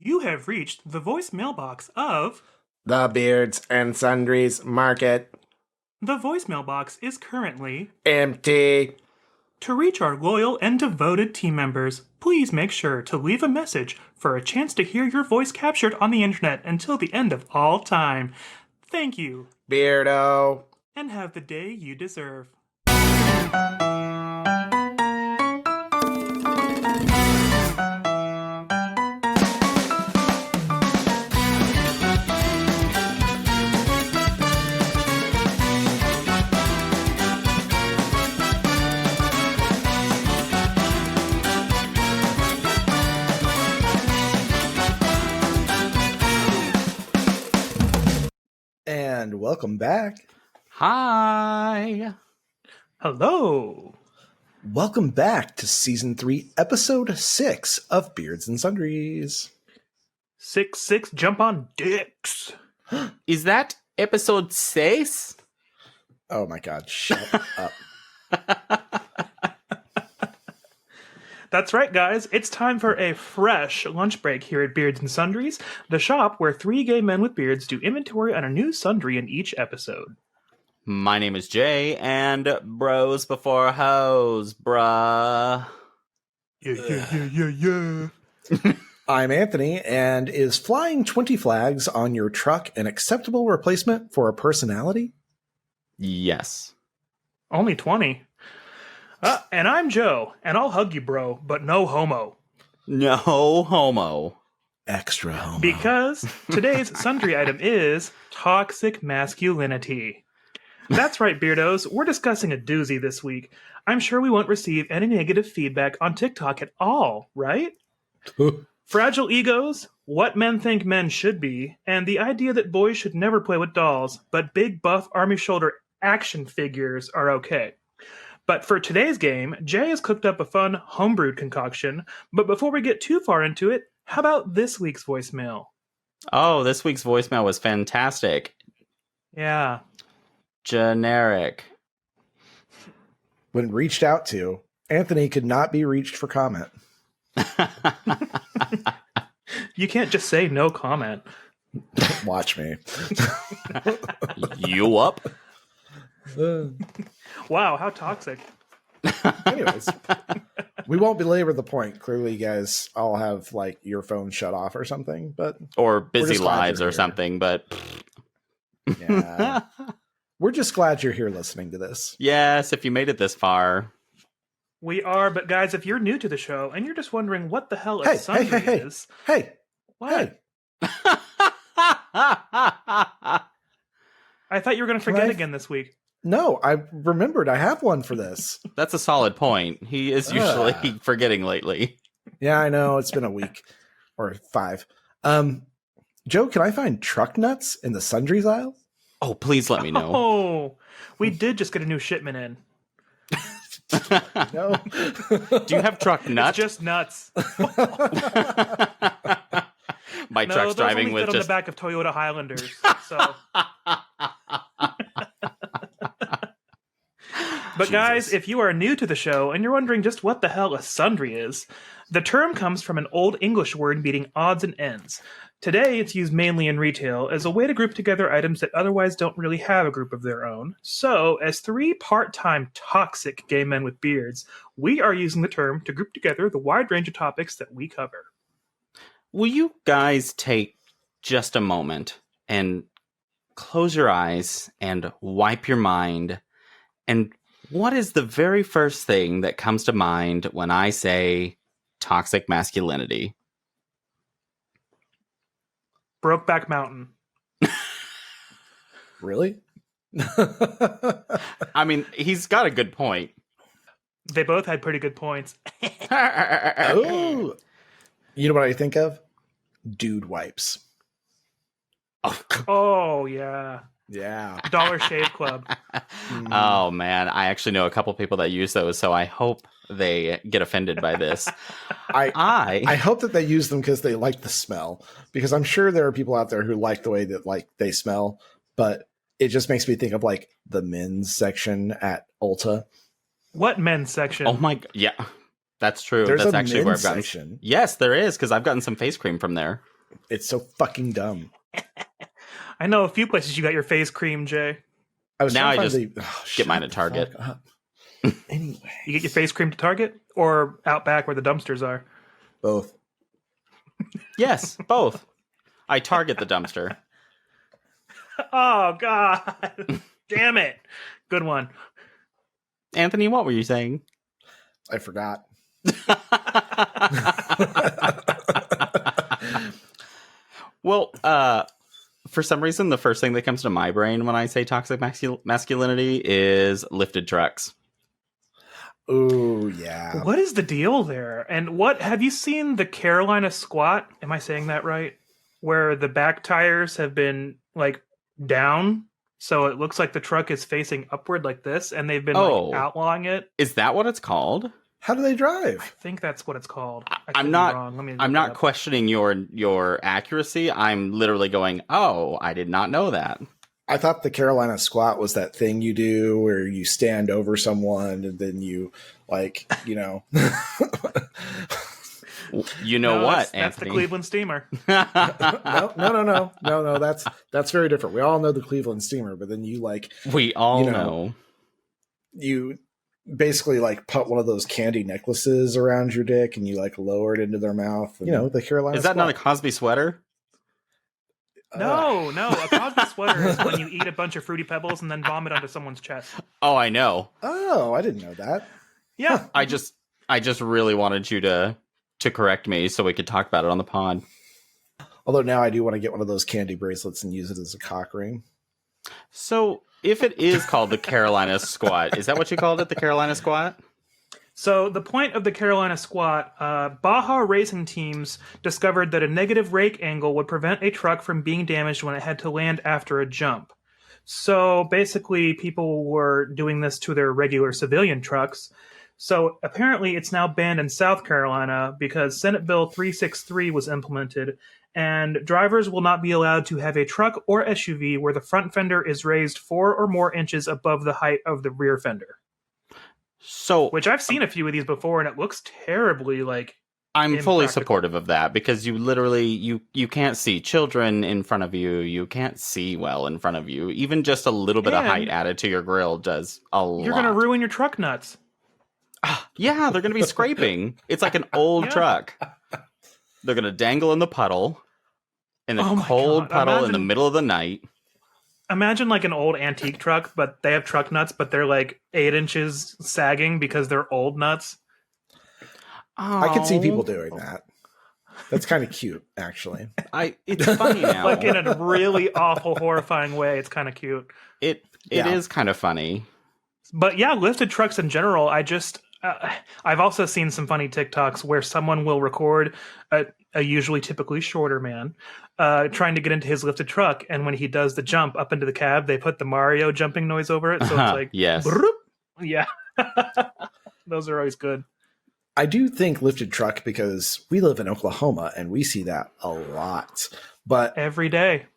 You have reached the voicemail box of The Beards and Sundries Market. The voicemail box is currently Empty. To reach our loyal and devoted team members, please make sure to leave a message for a chance to hear your voice captured on the internet until the end of all time. Thank you, Beardo. and have the day you deserve. And welcome back. Hi. Hello. Welcome back to Season 3, Episode 6 of Beards and Sundries. 6 jump on dicks. Is that episode 6? Oh my god, shut up. That's right, guys. It's time for a fresh lunch break here at Beards and Sundries, the shop where three gay men with beards do inventory on a new sundry in each episode. My name is Jay, and bros before hoes, bruh. Yeah. I'm Anthony, and is flying 20 flags on your truck an acceptable replacement for a personality? Yes. Only 20. And I'm Joe, and I'll hug you, bro, but no homo. No homo. Extra homo. Because today's sundry item is toxic masculinity. That's right, beardos. We're discussing a doozy this week. I'm sure we won't receive any negative feedback on TikTok at all, right? Fragile egos, what men think men should be, and the idea that boys should never play with dolls, but big buff army shoulder action figures are okay. But for today's game, Jay has cooked up a fun homebrewed concoction. But before we get too far into it, how about this week's voicemail? Oh, this week's voicemail was fantastic. Yeah. Generic. When reached out to, Anthony could not be reached for comment. You can't just say no comment. Watch me. You up? Wow, how toxic. Anyways, we won't belabor the point. Clearly, you guys all have like your phone shut off or something, but Or We're busy just glad lives you're or here. something, but yeah. We're just glad you're here listening to this. yes, if you made it this far. We are, but guys, if you're new to the show and you're just wondering what the hell a Hey, sundry hey. is, Hey, what? hey, I thought you were going to forget Right. again this week. no, I remembered I have one for this. That's a solid point. He is usually forgetting lately. Yeah, I know. It's been a week or 5. Joe, can I find truck nuts in the sundries aisle? Oh, please let me know. Oh, we did just get a new shipment in. No. Do you have truck nuts? It's just nuts. My No, truck's those driving only with fit on just the back of Toyota Highlanders. So, but guys, Jesus. if you are new to the show and you're wondering just what the hell a sundry is, the term comes from an old English word meaning odds and ends. Today, it's used mainly in retail as a way to group together items that otherwise don't really have a group of their own. So, as three part-time toxic gay men with beards, we are using the term to group together the wide range of topics that we cover. Will you guys take just a moment and close your eyes and wipe your mind? And what is the very first thing that comes to mind when I say toxic masculinity? Brokeback Mountain. Really? I mean, he's got a good point. They both had pretty good points. Oh. You know what I think of? Dude wipes. Oh, yeah. Yeah. Dollar Shave Club. Oh, man. I actually know a couple people that use those, so I hope they get offended by this. I hope that they use them because they like the smell. Because I'm sure there are people out there who like the way that like they smell, but it just makes me think of like the men's section at Ulta. What men's section? Oh, my God. Yeah. That's true. There's That's a actually where men's I've gotten. section. Yes, there is, because I've gotten some face cream from there. It's so fucking dumb. I know a few places you got your face cream, Jay. I was Now trying I to just find get mine shut at the Target. fuck up. Anyway, You get your face cream to Target or out back where the dumpsters are? both. Yes, both. I target the dumpster. Oh, God. Damn it. Good one. Anthony, what were you saying? I forgot. Well, for some reason, the first thing that comes to my brain when I say toxic masculinity is lifted trucks. Oh yeah. What is the deal there? And what have you seen the Carolina squat? Am I saying that right? Where the back tires have been like down, so it looks like the truck is facing upward like this, and they've been like outlawing it. Is that what it's called? How do they drive? I think that's what it's called. I'm could be not wrong. Let me I'm look not it up. questioning your accuracy. I'm literally going, "Oh, I did not know that." I thought the Carolina squat was that thing you do where you stand over someone and then you like, You know No, what, that's the Anthony? Cleveland Steamer. No. That's very different. We all know the Cleveland Steamer, but then you like We all you know. you basically like put one of those candy necklaces around your dick and you like lower it into their mouth. And, the Carolina Is that not a squat. Cosby sweater? No. A Cosby sweater is when you eat a bunch of Fruity Pebbles and then vomit onto someone's chest. Oh, I know. Oh, I didn't know that. Yeah. I just really wanted you to correct me so we could talk about it on the pod. Although now I do want to get one of those candy bracelets and use it as a cock ring. So, if it is called the Carolina squat, is that what you called it, the Carolina squat? So the point of the Carolina squat, Baja racing teams discovered that a negative rake angle would prevent a truck from being damaged when it had to land after a jump. So basically, people were doing this to their regular civilian trucks. So apparently, it's now banned in South Carolina because Senate Bill 363 was implemented, and drivers will not be allowed to have a truck or SUV where the front fender is raised 4 or more inches above the height of the rear fender. So, Which I've seen a few of these before, and it looks terribly like. I'm fully impractical. supportive of that because you literally you can't see children in front of you. You can't see well in front of you. Even just a little bit of And height added to your grill does a lot. You're going to ruin your truck nuts. Yeah, they're going to be scraping. It's like an old Yeah. truck. They're going to dangle in the puddle, in the Oh my cold God. puddle in the Imagine- middle of the night. Imagine like an old antique truck, but they have truck nuts, but they're like 8 inches sagging because they're old nuts. I could see Oh. people doing that. That's kind of cute, actually. It's funny now. Like in a really awful, horrifying way. It's kind of cute. It Yeah. is kind of funny. But yeah, lifted trucks in general, I've also seen some funny TikToks where someone will record a usually typically shorter man trying to get into his lifted truck, and when he does the jump up into the cab, they put the Mario jumping noise over it, so it's like Yes. broop. Yeah. Those are always good. I do think lifted truck because we live in Oklahoma and we see that a lot. But Every day.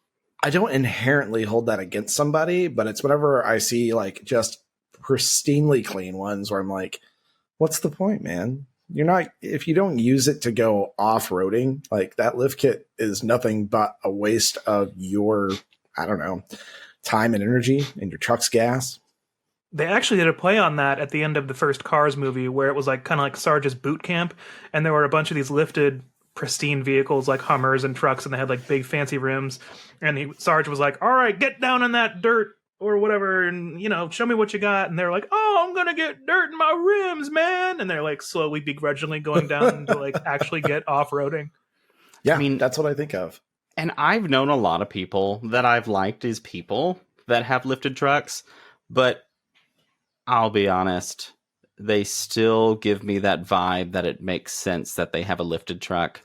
I don't inherently hold that against somebody, but it's whenever I see like just pristinely clean ones where I'm like, what's the point, man? You're not, if you don't use it to go off-roading, like that lift kit is nothing but a waste of your, I don't know, time and energy and your truck's gas. They actually did a play on that at the end of the first Cars movie where it was like kind of like Sarge's boot camp, and there were a bunch of these lifted pristine vehicles like Hummers and trucks, and they had like big fancy rims, and Sarge was like, all right, get down in that dirt or whatever, and show me what you got. And they're like, oh, I'm gonna get dirt in my rims, man. And they're like slowly begrudgingly going down to like actually get off-roading. Yeah, I mean, that's what I think of. And I've known a lot of people that I've liked as people that have lifted trucks, but I'll be honest, they still give me that vibe that it makes sense that they have a lifted truck.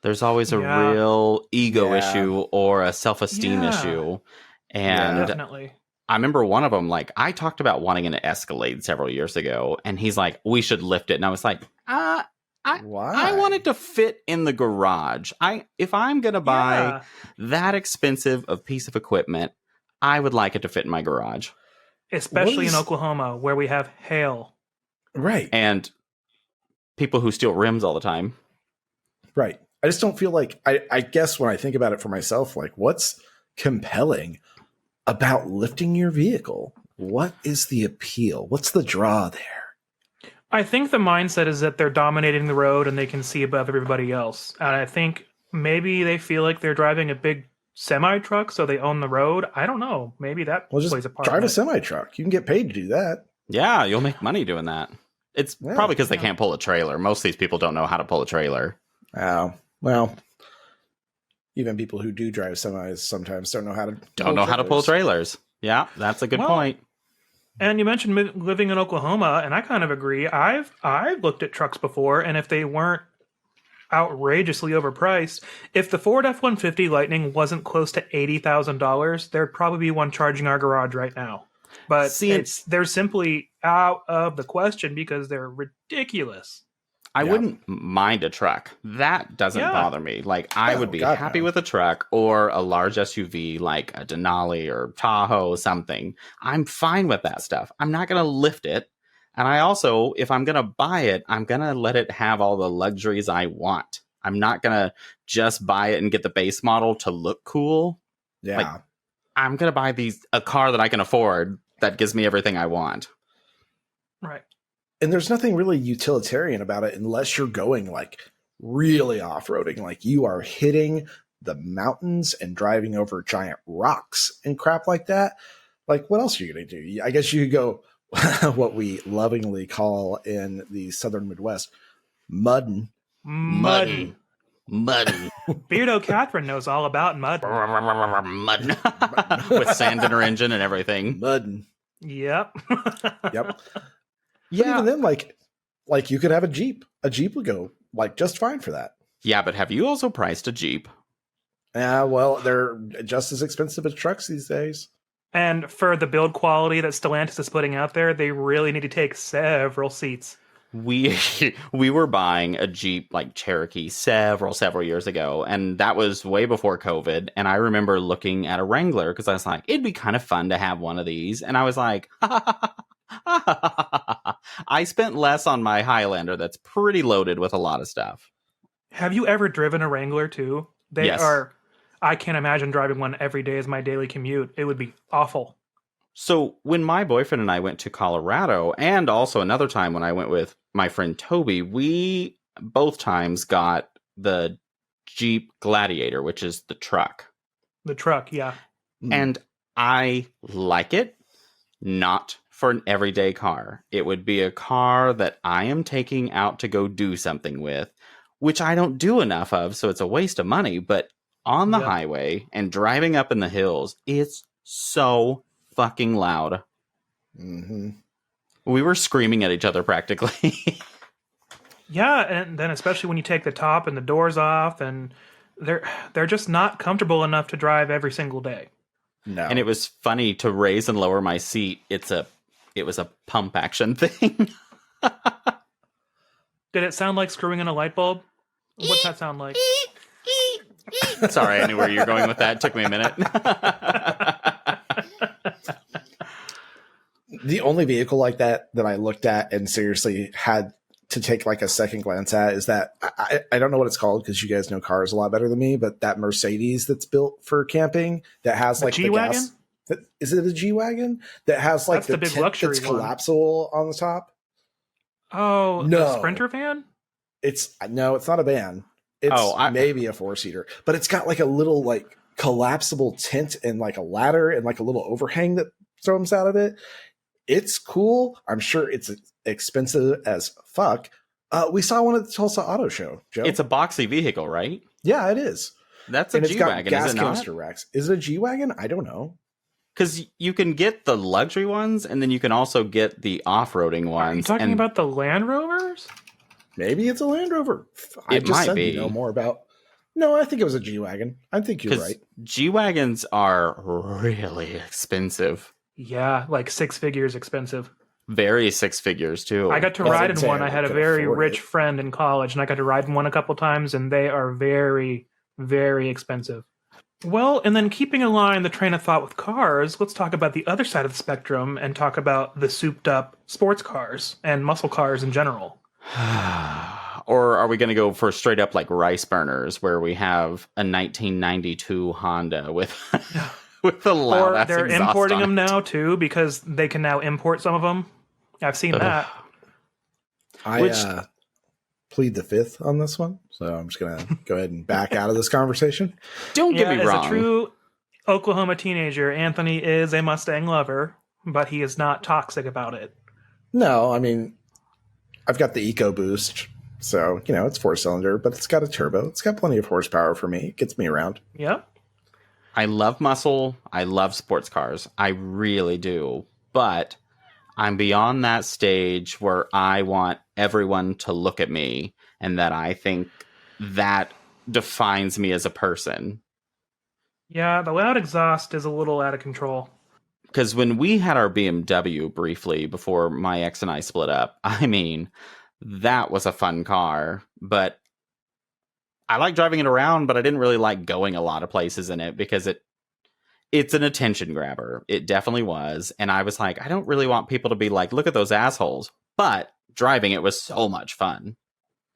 There's always a Yeah. real ego Yeah. issue or a self-esteem Yeah. ию. And Definitely. I remember one of them, like, I talked about wanting an Escalade several years ago, and he's like, we should lift it. And I was like, Why? I want it to fit in the garage. If I'm going to buy Yeah. that expensive a piece of equipment, I would like it to fit in my garage. Especially What is- in Oklahoma where we have hail. Right. And people who steal rims all the time. Right. I just don't feel like, I guess when I think about it for myself, like what's compelling about lifting your vehicle? What is the appeal? What's the draw there? I think the mindset is that they're dominating the road and they can see above everybody else. And I think maybe they feel like they're driving a big semi truck, so they own the road. I don't know. Maybe that Well, just plays a part. drive in a it. semi truck. You can get paid to do that. Yeah, you'll make money doing that. It's probably because they can't pull a trailer. Most of these people don't know how to pull a trailer. Oh, well, even people who do drive semis sometimes don't know how to pull trailers. Yeah, that's a good point. And you mentioned living in Oklahoma, and I kind of agree. I've looked at trucks before, and if they weren't outrageously overpriced, if the Ford F-150 Lightning wasn't close to $80,000, there'd probably be one charging our garage right now. But they're simply out of the question because they're ridiculous. I wouldn't mind a truck. That doesn't bother me. Like, I would be happy with a truck or a large SUV like a Denali or Tahoe, something. I'm fine with that stuff. I'm not going to lift it. And I also, if I'm going to buy it, I'm going to let it have all the luxuries I want. I'm not going to just buy it and get the base model to look cool. Yeah. Like, I'm going to buy a car that I can afford that gives me everything I want. Right. And there's nothing really utilitarian about it unless you're going like really off-roading. Like you are hitting the mountains and driving over giant rocks and crap like that. Like what else are you going to do? I guess you could go what we lovingly call in the Southern Midwest, mudding. Mudding. Beardo Catherine knows all about mud. Mud. With sand in her engine and everything. Mudding. Yep. Yep. But even then, like you could have a Jeep. A Jeep would go like just fine for that. Yeah, but have you also priced a Jeep? Well, they're just as expensive as trucks these days. And for the build quality that Stellantis is putting out there, they really need to take several seats. We were buying a Jeep like Cherokee several years ago, and that was way before COVID. And I remember looking at a Wrangler because I was like, it'd be kind of fun to have one of these. And I was like, I spent less on my Highlander that's pretty loaded with a lot of stuff. Have you ever driven a Wrangler too? They Yes. are. I can't imagine driving one every day as my daily commute. It would be awful. So when my boyfriend and I went to Colorado, and also another time when I went with my friend Toby, we both times got the Jeep Gladiator, which is the truck. The truck, yeah. And I like it, not for an everyday car. It would be a car that I am taking out to go do something with, which I don't do enough of, so it's a waste of money. But on the highway and driving up in the hills, it's so fucking loud. Mm-hmm. We were screaming at each other practically. Yeah, and then especially when you take the top and the doors off, and they're just not comfortable enough to drive every single day. No. And it was funny to raise and lower my seat. It was a pump action thing. Did it sound like screwing in a light bulb? What's that sound like? Sorry, I knew where you were going with that. It took me a minute. The only vehicle like that I looked at and seriously had to take like a second glance at is that I don't know what it's called because you guys know cars a lot better than me, but that Mercedes that's built for camping that has like the G-Wagon? gas. Is it a G-Wagon that has like That's the big tent luxury that's one. collapsible on the top? Oh, No. the Sprinter van? It's not a van. It's maybe a 4-seater, but it's got like a little like collapsible tent and like a ladder and like a little overhang that throws out of it. It's cool. I'm sure it's expensive as fuck. We saw one at the Tulsa Auto Show, Joe. It's a boxy vehicle, right? Yeah, it is. That's a And it's got G-Wagon, gas is it not? canister racks. Is it a G-Wagon? I don't know. Because you can get the luxury ones, and then you can also get the off-roading ones. Are you talking about the Land Rovers? Maybe it's a Land Rover. It might be. You know more about. No, I think it was a G-Wagon. I think you're right. G-Wagons are really expensive. Yeah, like 6 figures expensive. Very 6 figures, too. I got to ride in one. I had a very rich friend in college, and I got to ride in one a couple times, and they are very, very expensive. Well, and then keeping in line the train of thought with cars, let's talk about the other side of the spectrum and talk about the souped-up sports cars and muscle cars in general. Or are we going to go for straight up like rice burners where we have a 1992 Honda with with a loud Or ass they're exhaust importing on them it? now too because they can now import some of them. I've seen that. I plead the fifth on this one, so I'm just gonna go ahead and back out of this conversation. Don't get Yeah, me as wrong. a true Oklahoma teenager, Anthony is a Mustang lover, but he is not toxic about it. No, I mean, I've got the EcoBoost, so it's 4-cylinder, but it's got a turbo. It's got plenty of horsepower for me. It gets me around. Yep. I love muscle. I love sports cars. I really do. But I'm beyond that stage where I want everyone to look at me and that I think that defines me as a person. Yeah, the loud exhaust is a little out of control. Because when we had our BMW briefly before my ex and I split up, I mean, that was a fun car. But I like driving it around, but I didn't really like going a lot of places in it because it's an attention grabber. It definitely was. And I was like, I don't really want people to be like, look at those assholes. But driving it was so much fun.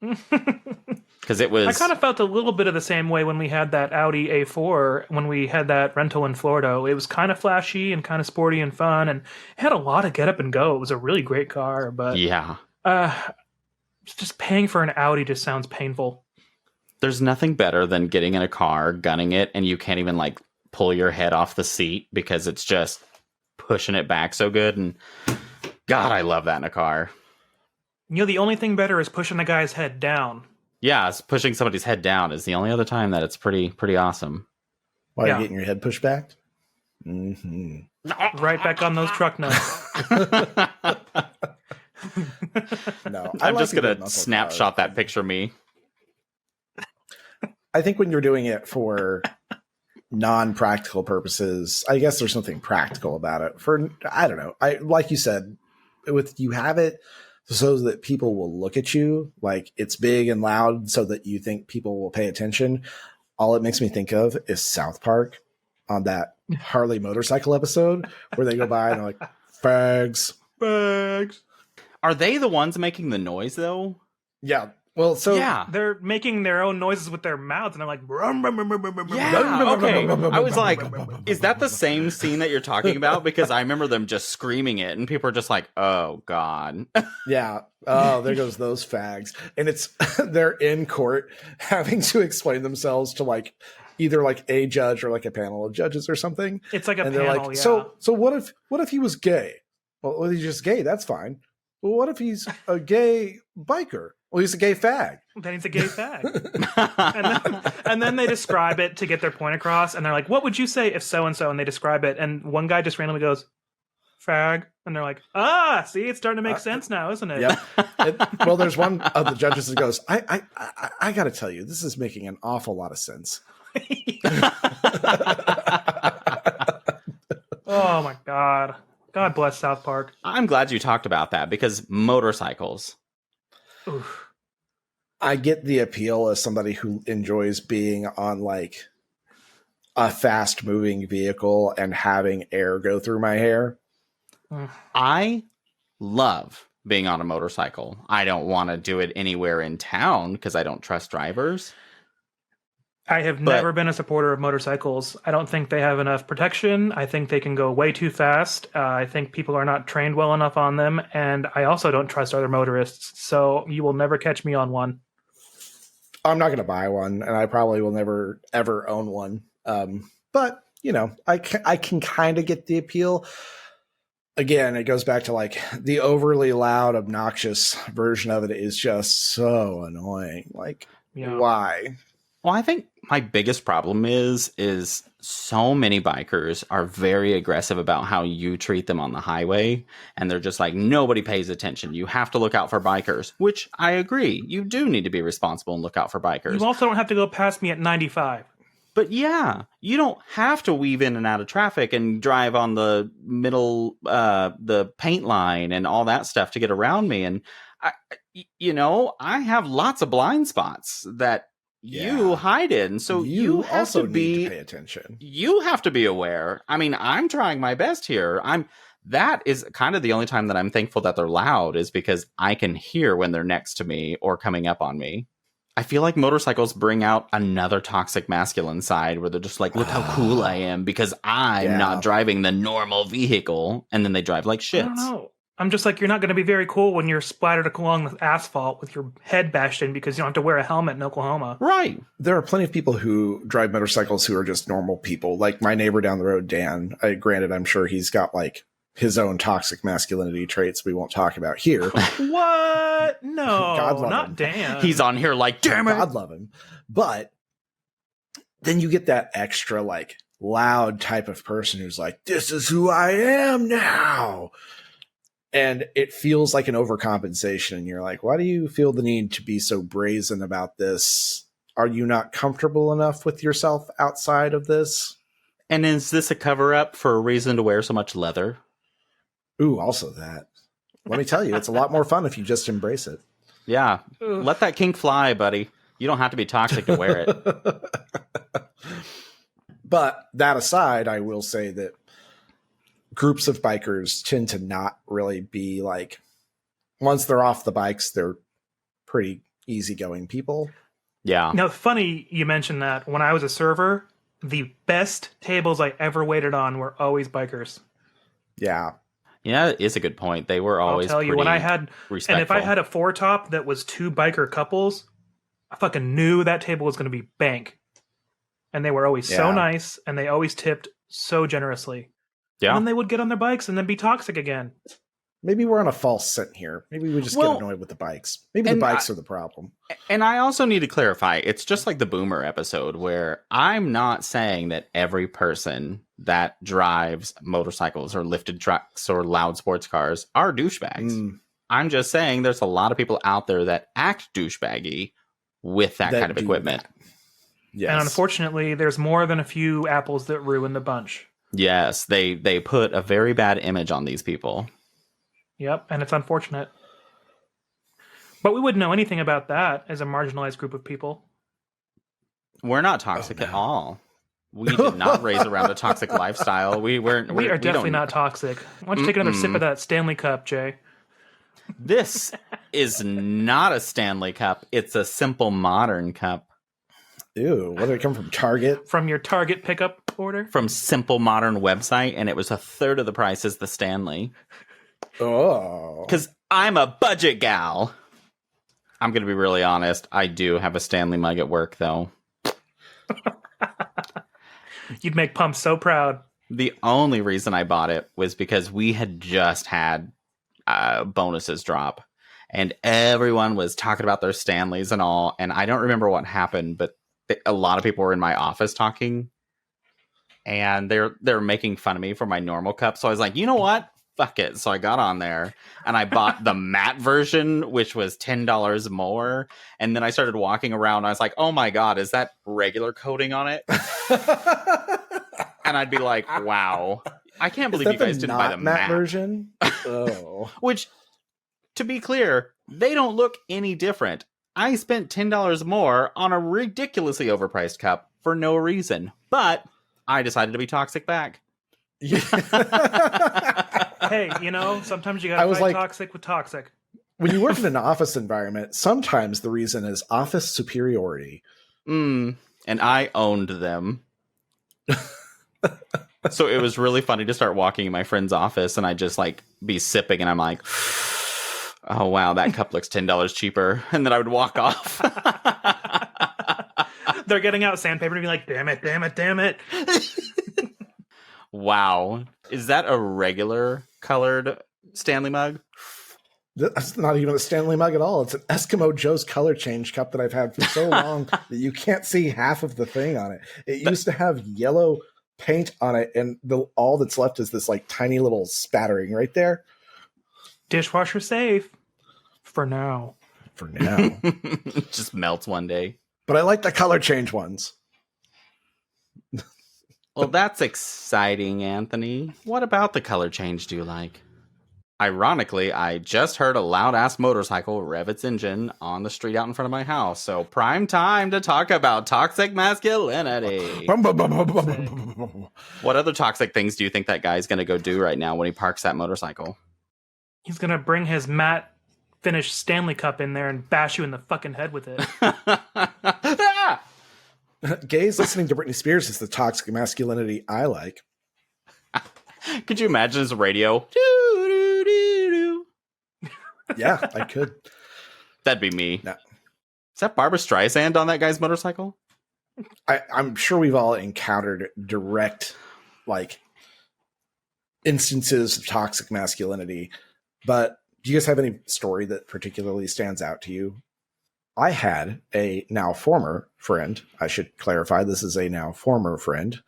Because it was... I kind of felt a little bit of the same way when we had that Audi A4, when we had that rental in Florida. It was kind of flashy and kind of sporty and fun, and it had a lot of get up and go. It was a really great car, but yeah. Just paying for an Audi just sounds painful. There's nothing better than getting in a car, gunning it, and you can't even like pull your head off the seat because it's just pushing it back so good. And God, I love that in a car. The only thing better is pushing the guy's head down. Yeah, it's pushing somebody's head down is the only other time that it's pretty awesome. While Yeah. you're getting your head pushed back? Mm-hmm. Right back on those truck nuts. No, I'm just going to snapshot that picture of me. I think when you're doing it for non-practical purposes, I guess there's something practical about it. I don't know. Like you said, you have it so that people will look at you like it's big and loud so that you think people will pay attention. All it makes me think of is South Park on that Harley motorcycle episode where they go by and they're like, fags. Bags. Are they the ones making the noise though? Yeah. Well, so yeah. They're making their own noises with their mouths, and they're like, Yeah, okay. I was like, is that the same scene that you're talking about? Because I remember them just screaming it, and people are just like, oh, God. yeah. Oh, there goes those fags. And they're in court having to explain themselves to like either like a judge or like a panel of judges or something. It's like a and panel, they're like, yeah. So what if he was gay? Well, he's just gay. That's fine. Well, what if he's a gay biker? Well, he's a gay fag. Then he's a gay fag. and then they describe it to get their point across, and they're like, what would you say if so-and-so? And they describe it, and one guy just randomly goes, fag. And they're like, see, it's starting to make sense now, isn't it? Yep. Well, there's one of the judges that goes, I got to tell you, this is making an awful lot of sense. Oh, my God. God bless South Park. I'm glad you talked about that because motorcycles. Oof. I get the appeal as somebody who enjoys being on like a fast moving vehicle and having air go through my hair. I love being on a motorcycle. I don't want to do it anywhere in town because I don't trust drivers. I have never been a supporter of motorcycles. I don't think they have enough protection. I think they can go way too fast. I think people are not trained well enough on them. And I also don't trust other motorists. So you will never catch me on one. I'm not going to buy one, and I probably will never, ever own one. But, I can kind of get the appeal. Again, it goes back to like the overly loud, obnoxious version of it is just so annoying. Like, why? Well, I think my biggest problem is so many bikers are very aggressive about how you treat them on the highway. And they're just like, nobody pays attention. You have to look out for bikers, which I agree. You do need to be responsible and look out for bikers. You also don't have to go past me at 95. But yeah, you don't have to weave in and out of traffic and drive on the middle, the paint line and all that stuff to get around me. And, I have lots of blind spots that you hide in, so you have also to be need to pay attention. You have to be aware. I mean, I'm trying my best here. that is kind of the only time that I'm thankful that they're loud, is because I can hear when they're next to me or coming up on me. I feel like motorcycles bring out another toxic masculine side where they're just like, look how cool I am because I'm not driving the normal vehicle. And then they drive like shit. I don't know. I'm just like, you're not going to be very cool when you're splattered along the asphalt with your head bashed in because you don't have to wear a helmet in Oklahoma. Right. There are plenty of people who drive motorcycles who are just normal people. Like my neighbor down the road, Dan. Granted, I'm sure he's got like his own toxic masculinity traits we won't talk about here. What? No, God love not him. Dan. He's on here like, damn it. God love him. But then you get that extra like loud type of person who's like, this is who I am now. And it feels like an overcompensation. And you're like, why do you feel the need to be so brazen about this? Are you not comfortable enough with yourself outside of this? And is this a cover up for a reason to wear so much leather? Ooh, also that. Let me tell you, it's a lot more fun if you just embrace it. Yeah. Ugh. Let that kink fly, buddy. You don't have to be toxic to wear it. But that aside, I will say that groups of bikers tend to not really be like, once they're off the bikes, they're pretty easygoing people. Yeah. Now, funny you mentioned that. When I was a server, the best tables I ever waited on were always bikers. Yeah. Yeah, it is a good point. They were always I'll tell you, when I had, respectful. and if I had a four top that was two biker couples, I fucking knew that table was going to be bank. And they were always so nice, and they always tipped so generously. Yeah. And then they would get on their bikes and then be toxic again. Maybe we're on a false scent here. Maybe we just get annoyed with the bikes. Maybe the bikes are the problem. And I also need to clarify, it's just like the Boomer episode where I'm not saying that every person that drives motorcycles or lifted trucks or loud sports cars are douchebags. I'm just saying there's a lot of people out there that act douchebaggy with that kind of equipment. Yes. And unfortunately, there's more than a few apples that ruin the bunch. Yes, they put a very bad image on these people. Yep, and it's unfortunate. But we wouldn't know anything about that as a marginalized group of people. We're not toxic at all. We did not raise around a toxic lifestyle. We are definitely not toxic. Why don't you take another sip of that Stanley Cup, Jay? This is not a Stanley Cup. It's a Simple Modern Cup. Ew, what did it come from? Target? From your Target pickup order? From Simple Modern website, and it was a third of the price as the Stanley. Oh. Because I'm a budget gal. I'm going to be really honest. I do have a Stanley mug at work, though. You'd make Pump so proud. The only reason I bought it was because we had just had bonuses drop. And everyone was talking about their Stanleys and all. And I don't remember what happened, but a lot of people were in my office talking. And they're making fun of me for my normal cup. So I was like, you know what? Fuck it. So I got on there and I bought the matte version, which was $10 more. And then I started walking around. I was like, oh my God, is that regular coating on it? And I'd be like, wow, I can't believe you guys didn't buy the matte version. Oh, which, to be clear, they don't look any different. I spent $10 more on a ridiculously overpriced cup for no reason, but I decided to be toxic back. Hey, sometimes you gotta fight toxic with toxic. When you work in an office environment, sometimes the reason is office superiority. And I owned them. So it was really funny to start walking in my friend's office and I just be sipping and I'm like, oh wow, that cup looks $10 cheaper. And then I would walk off. They're getting out sandpaper and be like, damn it, damn it, damn it. Wow. Is that a regular colored Stanley mug? That's not even a Stanley mug at all. It's an Eskimo Joe's color change cup that I've had for so long that you can't see half of the thing on it. It used to have yellow paint on it, and all that's left is this tiny little spattering right there. Dishwasher safe. For now. For now. It just melts one day. But I like the color change ones. Well, that's exciting, Anthony. What about the color change do you like? Ironically, I just heard a loud-ass motorcycle rev its engine on the street out in front of my house. So prime time to talk about toxic masculinity. What other toxic things do you think that guy's going to go do right now when he parks that motorcycle? He's gonna bring his matte finish Stanley Cup in there and bash you in the fucking head with it. Gays listening to Britney Spears is the toxic masculinity I like. Could you imagine his radio? Yeah, I could. That'd be me. No. Is that Barbara Streisand on that guy's motorcycle? I'm sure we've all encountered direct, instances of toxic masculinity, but do you guys have any story that particularly stands out to you? I had a now former friend, I should clarify, this is a now former friend,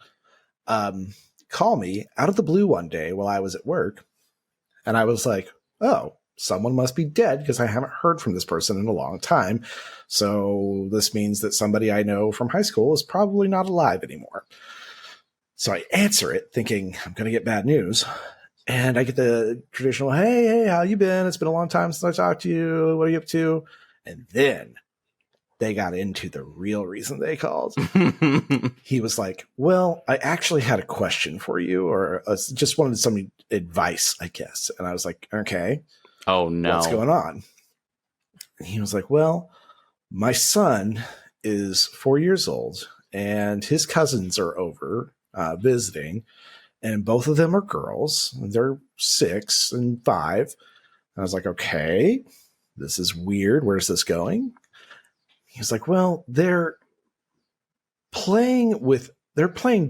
call me out of the blue one day while I was at work, and I was like, oh, someone must be dead because I haven't heard from this person in a long time. So this means that somebody I know from high school is probably not alive anymore. So I answer it thinking I'm going to get bad news. And I get the traditional, hey, how you been? It's been a long time since I talked to you. What are you up to? And then they got into the real reason they called. He was like, well, I actually had a question for you, or just wanted some advice, I guess. And I was like, okay. Oh, no. What's going on? And he was like, well, my son is 4 years old and his cousins are over visiting, and both of them are girls. They're 6 and 5. And I was like, okay, this is weird. Where's this going? He was like, well, they're playing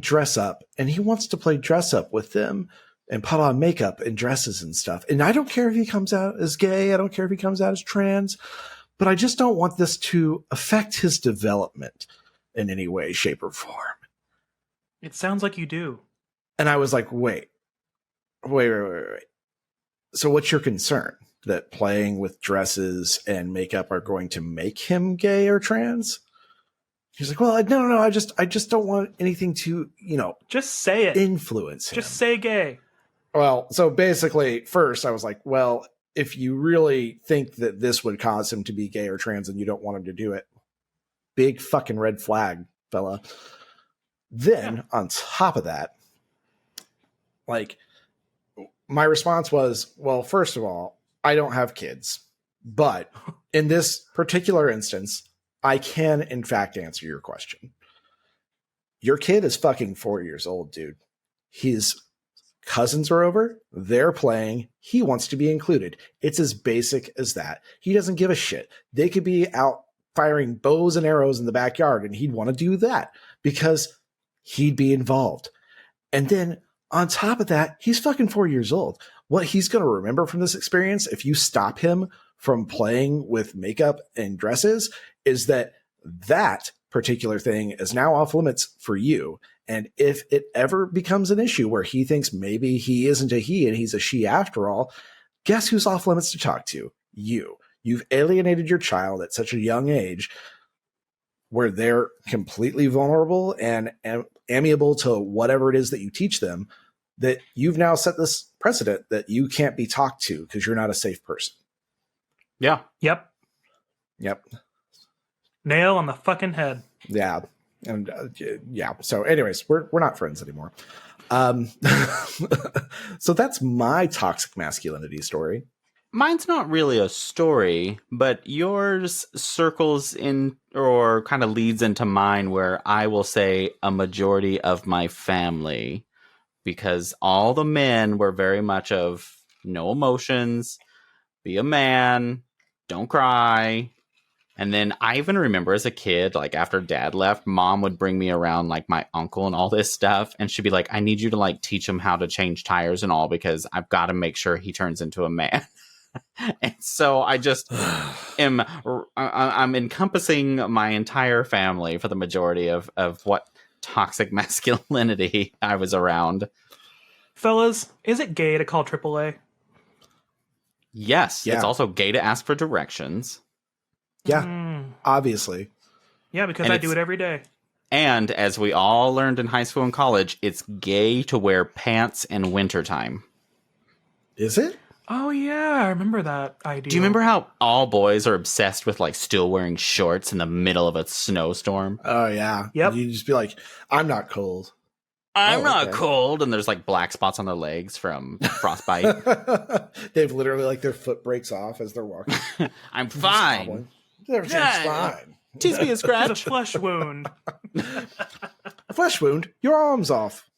dress up, and he wants to play dress up with them and put on makeup and dresses and stuff. And I don't care if he comes out as gay. I don't care if he comes out as trans, but I just don't want this to affect his development in any way, shape, or form. It sounds like you do. And I was like, wait. So what's your concern? That playing with dresses and makeup are going to make him gay or trans? He's like, well, no, I just don't want anything to, just say it. Influence him. Just say gay. Well, so basically, first I was like, well, if you really think that this would cause him to be gay or trans and you don't want him to do it, big fucking red flag, fella. Then on top of that, my response was, well, first of all, I don't have kids, but in this particular instance, I can in fact answer your question. Your kid is fucking 4 years old, dude. His cousins are over. They're playing. He wants to be included. It's as basic as that. He doesn't give a shit. They could be out firing bows and arrows in the backyard, and he'd want to do that because he'd be involved. And then on top of that, he's fucking 4 years old. What he's going to remember from this experience, if you stop him from playing with makeup and dresses, is that particular thing is now off limits for you. And if it ever becomes an issue where he thinks maybe he isn't a he and he's a she after all, guess who's off limits to talk to? You. You've alienated your child at such a young age where they're completely vulnerable and amiable to whatever it is that you teach them, that you've now set this precedent that you can't be talked to because you're not a safe person. Yeah. Yep. Nail on the fucking head. Yeah. And yeah. So anyways, we're not friends anymore. So that's my toxic masculinity story. Mine's not really a story, but yours circles in or kind of leads into mine, where I will say a majority of my family, because all the men were very much of no emotions, be a man, don't cry. And then I even remember as a kid, after dad left, mom would bring me around my uncle and all this stuff. And she'd be like, I need you to teach him how to change tires and all, because I've got to make sure he turns into a man. And so I just I'm encompassing my entire family for the majority of what toxic masculinity I was around. Fellas, is it gay to call AAA? Yes. Yeah. It's also gay to ask for directions. Yeah, obviously. Yeah, because And I do it every day. And as we all learned in high school and college, it's gay to wear pants in wintertime. Is it? Oh yeah, I remember that idea. Do you remember how all boys are obsessed with like still wearing shorts in the middle of a snowstorm? Oh yeah. Yep. You just be like, I'm not cold. I'm not okay. cold, and there's like black spots on their legs from frostbite. They've literally like their foot breaks off as they're walking. I'm fine. Everything's Yeah. fine. Tease me a It's a scratch. flesh wound. A flesh wound. Your arm's off.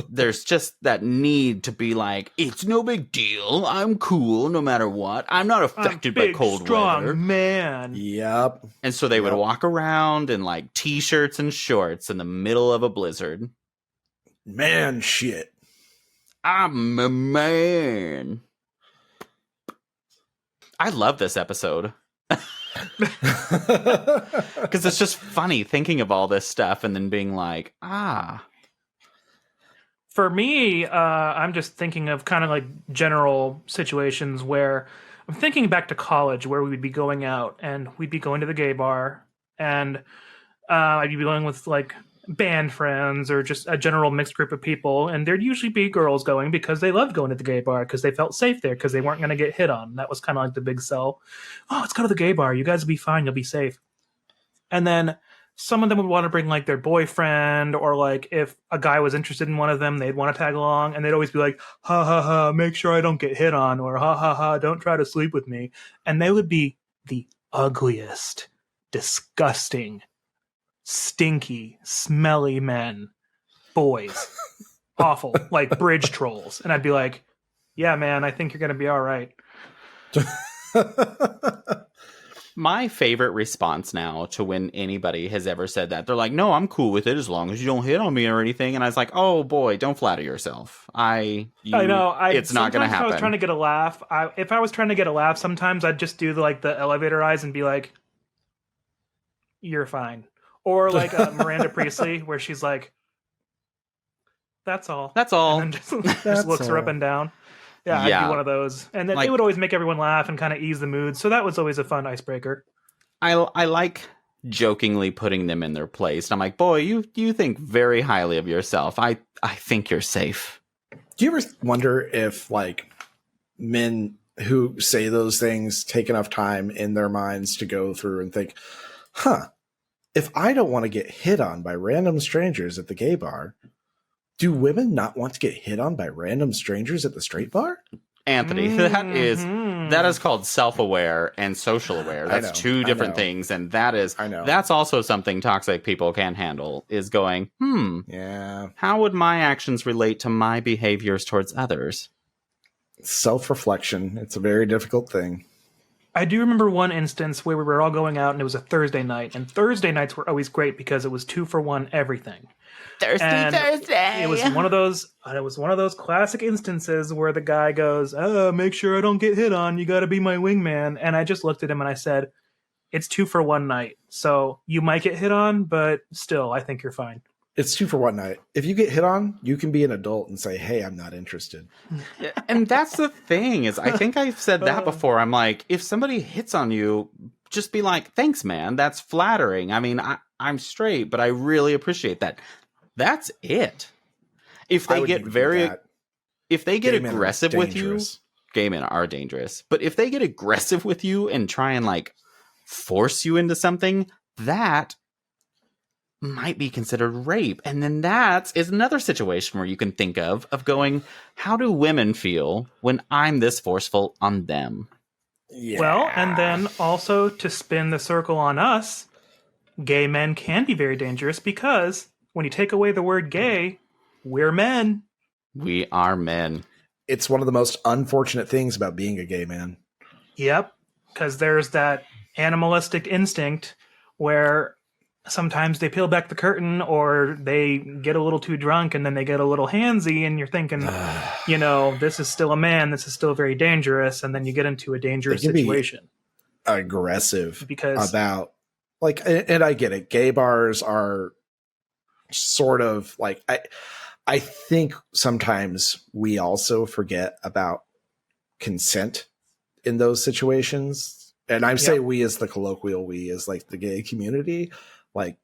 There's just that need to be like, it's no big deal. I'm cool no matter what. I'm not affected by Big, cold strong weather. man. Yep. And so they would Yep. walk around in like t-shirts and shorts in the middle of a blizzard. Man, shit. I'm a man. I love this episode because it's just funny thinking of all this stuff and then being like, For me, I'm just thinking of kind of like general situations where I'm thinking back to college where we would be going out and we'd be going to the gay bar and I'd be going with like band friends or just a general mixed group of people. And there'd usually be girls going because they loved going to the gay bar because they felt safe there because they weren't going to get hit on. That was kind of like the big sell. Oh, let's go to the gay bar. You guys will be fine. You'll be safe. And then some of them would want to bring like their boyfriend, or like if a guy was interested in one of them, they'd want to tag along, and they'd always be like, ha ha ha, make sure I don't get hit on, or ha ha ha, don't try to sleep with me. And they would be the ugliest, disgusting, stinky, smelly men, boys, awful, like bridge trolls. And I'd be like, yeah, man, I think you're going to be all right. my favorite response now to when anybody has ever said that, they're like, no, I'm cool with it as long as you don't hit on me or anything. And I was like, oh boy, don't flatter yourself. I know. It's not going to happen. If I was trying to get a laugh, if I was trying to get a laugh, sometimes I'd just do the elevator eyes and be like, you're fine. Or like Miranda Priestley, where she's like, that's all. That's all. And then just looks her up and down. Yeah, I'd be one of those. And then Like, they would always make everyone laugh and kind of ease the mood. So that was always a fun icebreaker. I like jokingly putting them in their place. And I'm like, boy, you think very highly of yourself. I think you're safe. Do you ever wonder if like men who say those things take enough time in their minds to go through and think, if I don't want to get hit on by random strangers at the gay bar, do women not want to get hit on by random strangers at the straight bar? Anthony, that is called self-aware and social aware. That's two different things, and that's also something toxic people can't handle, is going, yeah, how would my actions relate to my behaviors towards others? Self-reflection. It's a very difficult thing. I do remember one instance where we were all going out and it was a Thursday night, and Thursday nights were always great because it was 2-for-1 everything. Thursday. It was one of those classic instances where the guy goes, "Oh, make sure I don't get hit on. You got to be my wingman." And I just looked at him and I said, "It's 2-for-1 night, so you might get hit on, but still, I think you're fine." It's 2-for-1 night. If you get hit on, you can be an adult and say, "Hey, I'm not interested." And that's the thing, is I think I've said that before. I'm like, if somebody hits on you, just be like, "Thanks, man. That's flattering. I mean, I'm straight, but I really appreciate that." That's it. If they get aggressive with you, gay men are dangerous. But if they get aggressive with you and try and like force you into something, that might be considered rape. And then that is another situation where you can think of going, how do women feel when I'm this forceful on them? Yeah. Well, and then also to spin the circle on us, gay men can be very dangerous because when you take away the word gay, we're men. We are men. It's one of the most unfortunate things about being a gay man. Yep, because there's that animalistic instinct where sometimes they peel back the curtain or they get a little too drunk and then they get a little handsy and you're thinking, this is still a man, this is still very dangerous, and then you get into a dangerous situation. Aggressive because about like, and I get it. Gay bars are sort of like, I think sometimes we also forget about consent in those situations. And I say we as the colloquial we as like the gay community, like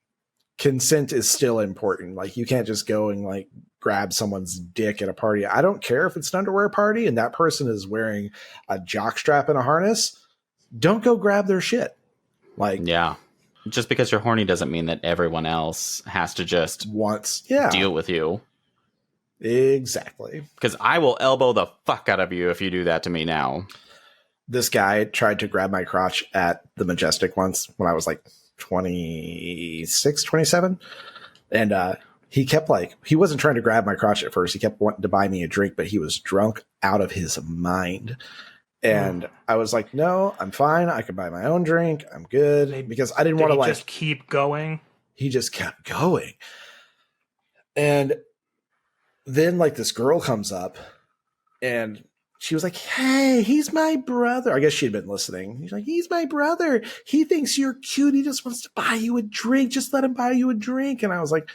consent is still important. Like you can't just go and like grab someone's dick at a party. I don't care if it's an underwear party and that person is wearing a jockstrap and a harness. Don't go grab their shit. Like, yeah. Just because you're horny doesn't mean that everyone else has to just deal with you. Exactly. Because I will elbow the fuck out of you if you do that to me now. This guy tried to grab my crotch at the Majestic once when I was like 26, 27. And he kept he wasn't trying to grab my crotch at first. He kept wanting to buy me a drink, but he was drunk out of his mind. And I was like, no, I'm fine. I can buy my own drink. I'm good. Because I didn't want to just keep going. He just kept going. And then this girl comes up and she was like, hey, he's my brother. I guess she'd been listening. He's like, he's my brother. He thinks you're cute. He just wants to buy you a drink. Just let him buy you a drink. And I was like,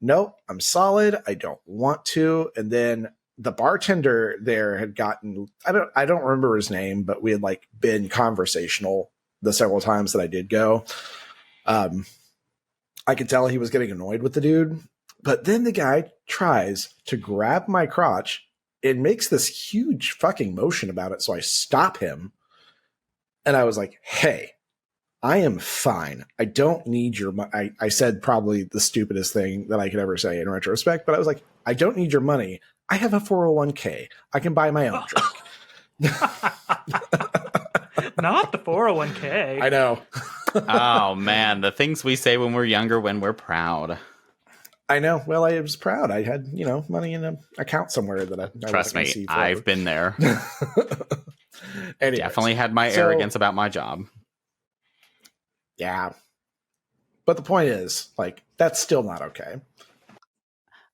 nope, I'm solid. I don't want to. And then the bartender there had gotten, I don't remember his name, but we had been conversational the several times that I did go. I could tell he was getting annoyed with the dude, but then the guy tries to grab my crotch and makes this huge fucking motion about it. So I stop him and I was like, hey, I am fine. I don't need your money. I said probably the stupidest thing that I could ever say in retrospect, but I was like, I don't need your money. I have a 401k. I can buy my own drink. Not the 401k. I know. Oh, man. The things we say when we're younger, when we're proud. I know. Well, I was proud. I had, money in an account somewhere that I Trust wasn't gonna me, see I've been there. Anyways, definitely had my arrogance about my job. Yeah. But the point is, that's still not okay.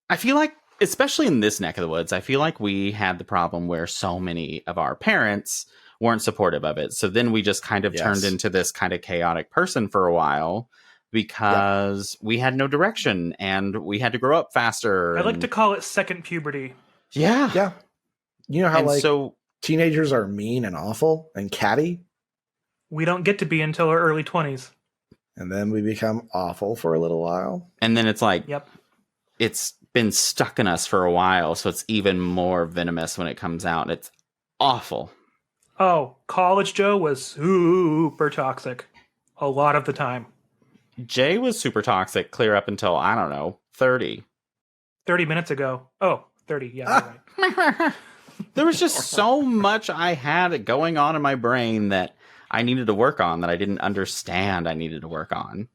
I feel like, especially in this neck of the woods, I feel like we had the problem where so many of our parents weren't supportive of it. So then we just kind of turned into this kind of chaotic person for a while because we had no direction and we had to grow up faster. I like to call it second puberty. Yeah. Yeah. You know how so teenagers are mean and awful and catty? We don't get to be until our early 20s. And then we become awful for a little while. And then it's yep. It's been stuck in us for a while, so it's even more venomous when it comes out. It's awful. Oh, college Joe was super toxic a lot of the time. Jay was super toxic clear up until, I don't know, 30. 30 minutes ago. Oh, 30, yeah. Right. There was just so much I had going on in my brain that I needed to work on that I didn't understand I needed to work on.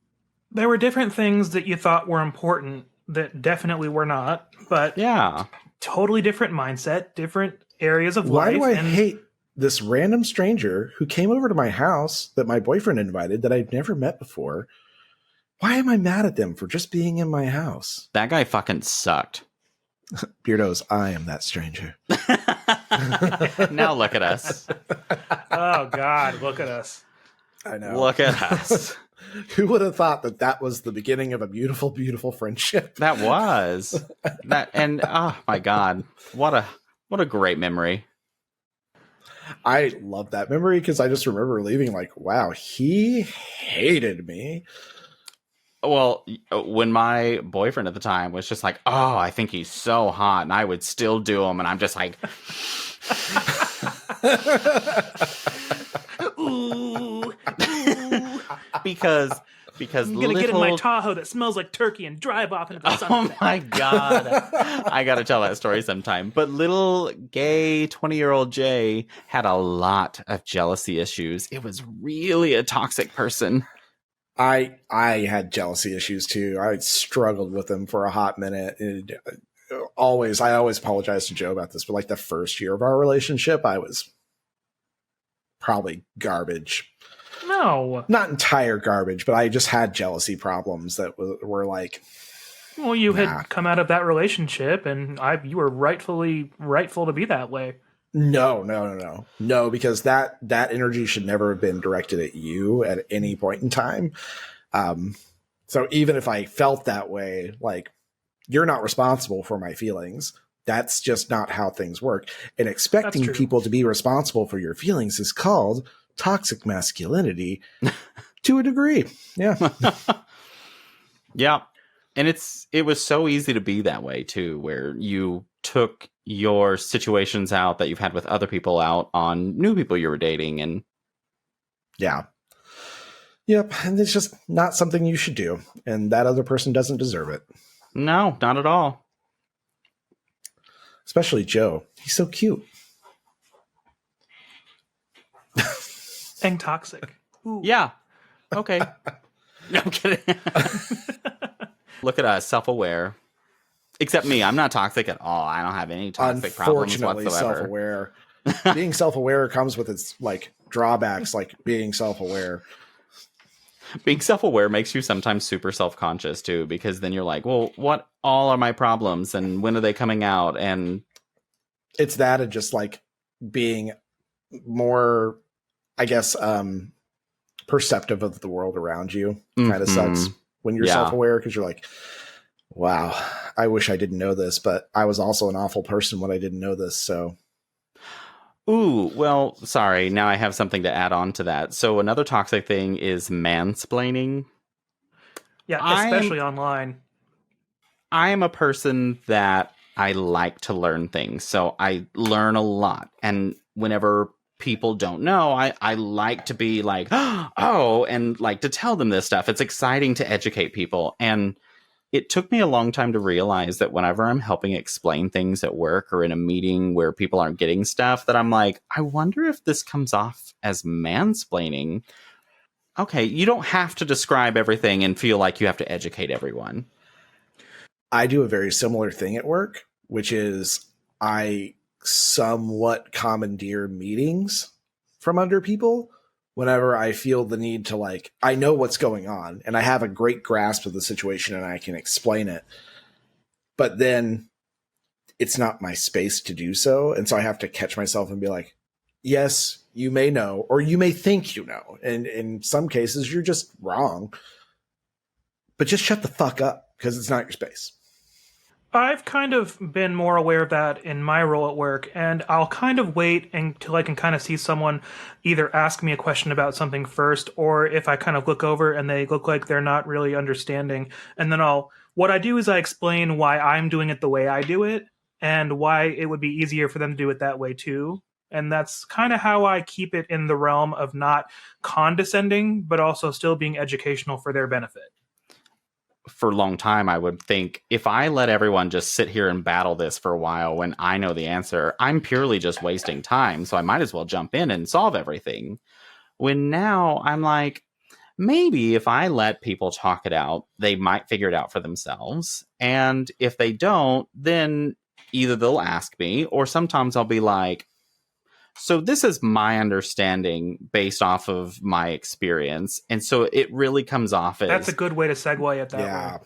There were different things that you thought were important that definitely were not, but yeah, totally different mindset, different areas of Why life. do I hate this random stranger who came over to my house that my boyfriend invited that I'd never met before? Why am I mad at them for just being in my house? That guy fucking sucked. Beardos, I am that stranger. Now look at us. Oh, God, look at us. I know. Look at us. Who would have thought that was the beginning of a beautiful, beautiful friendship? That was. And oh my God. What a great memory. I love that memory because I just remember leaving wow, he hated me. Well, when my boyfriend at the time was just like, oh, I think he's so hot, and I would still do him, and I'm just like, ooh, because I'm gonna get in my Tahoe that smells like turkey and drive off into the sunset. Oh my God. I gotta tell that story sometime. But little gay 20-year-old Jay had a lot of jealousy issues. It was really a toxic person. I had jealousy issues too. I struggled with them for a hot minute. I always apologize to Joe about this, but the first year of our relationship, I was probably garbage. No. Not entire garbage, but I just had jealousy problems that were well, you had come out of that relationship and you were rightful to be that way. No, because that energy should never have been directed at you at any point in time. So even if I felt that way, you're not responsible for my feelings. That's just not how things work. And expecting people to be responsible for your feelings is called toxic masculinity to a degree. Yeah. Yeah. And it was so easy to be that way too, where you took your situations out that you've had with other people out on new people you were dating. And Yeah. Yep. And it's just not something you should do. And that other person doesn't deserve it. no, not at all. Especially Joe. He's so cute. And toxic. Ooh. Yeah. Okay. No, I'm kidding. Look at us, self-aware. Except me, I'm not toxic at all. I don't have any toxic problems Unfortunately, whatsoever. self-aware. Being self-aware comes with its like drawbacks, like being self-aware. Being self-aware makes you sometimes super self-conscious too, because then you're like, well, what all are my problems and when are they coming out? And It's that and just like being more, I guess, perceptive of the world around you kind of sucks when you're Yeah. self-aware, because you're like, wow, I wish I didn't know this, but I was also an awful person when I didn't know this. So ooh, well, sorry. Now I have something to add on to that. So another toxic thing is mansplaining. Yeah, especially online. I am a person that I like to learn things. So I learn a lot. And whenever people don't know, I like to be like, oh, and like to tell them this stuff. It's exciting to educate people. And it took me a long time to realize that whenever I'm helping explain things at work or in a meeting where people aren't getting stuff, that I'm like, I wonder if this comes off as mansplaining. Okay, you don't have to describe everything and feel like you have to educate everyone. I do a very similar thing at work, which is I somewhat commandeer meetings from under people whenever I feel the need to, like, I know what's going on and I have a great grasp of the situation and I can explain it, but then it's not my space to do so. And so I have to catch myself and be like, yes, you may know, or you may think you know. And in some cases you're just wrong, but just shut the fuck up because it's not your space. I've kind of been more aware of that in my role at work, and I'll kind of wait until I can kind of see someone either ask me a question about something first, or if I kind of look over and they look like they're not really understanding, and then what I do is I explain why I'm doing it the way I do it, and why it would be easier for them to do it that way too. And that's kind of how I keep it in the realm of not condescending, but also still being educational for their benefit. For a long time, I would think if I let everyone just sit here and battle this for a while when I know the answer, I'm purely just wasting time. So I might as well jump in and solve everything. When now I'm like, maybe if I let people talk it out, they might figure it out for themselves. And if they don't, then either they'll ask me, or sometimes I'll be like, so this is my understanding based off of my experience. And so it really comes off as... That's a good way to segue it that Yeah. way.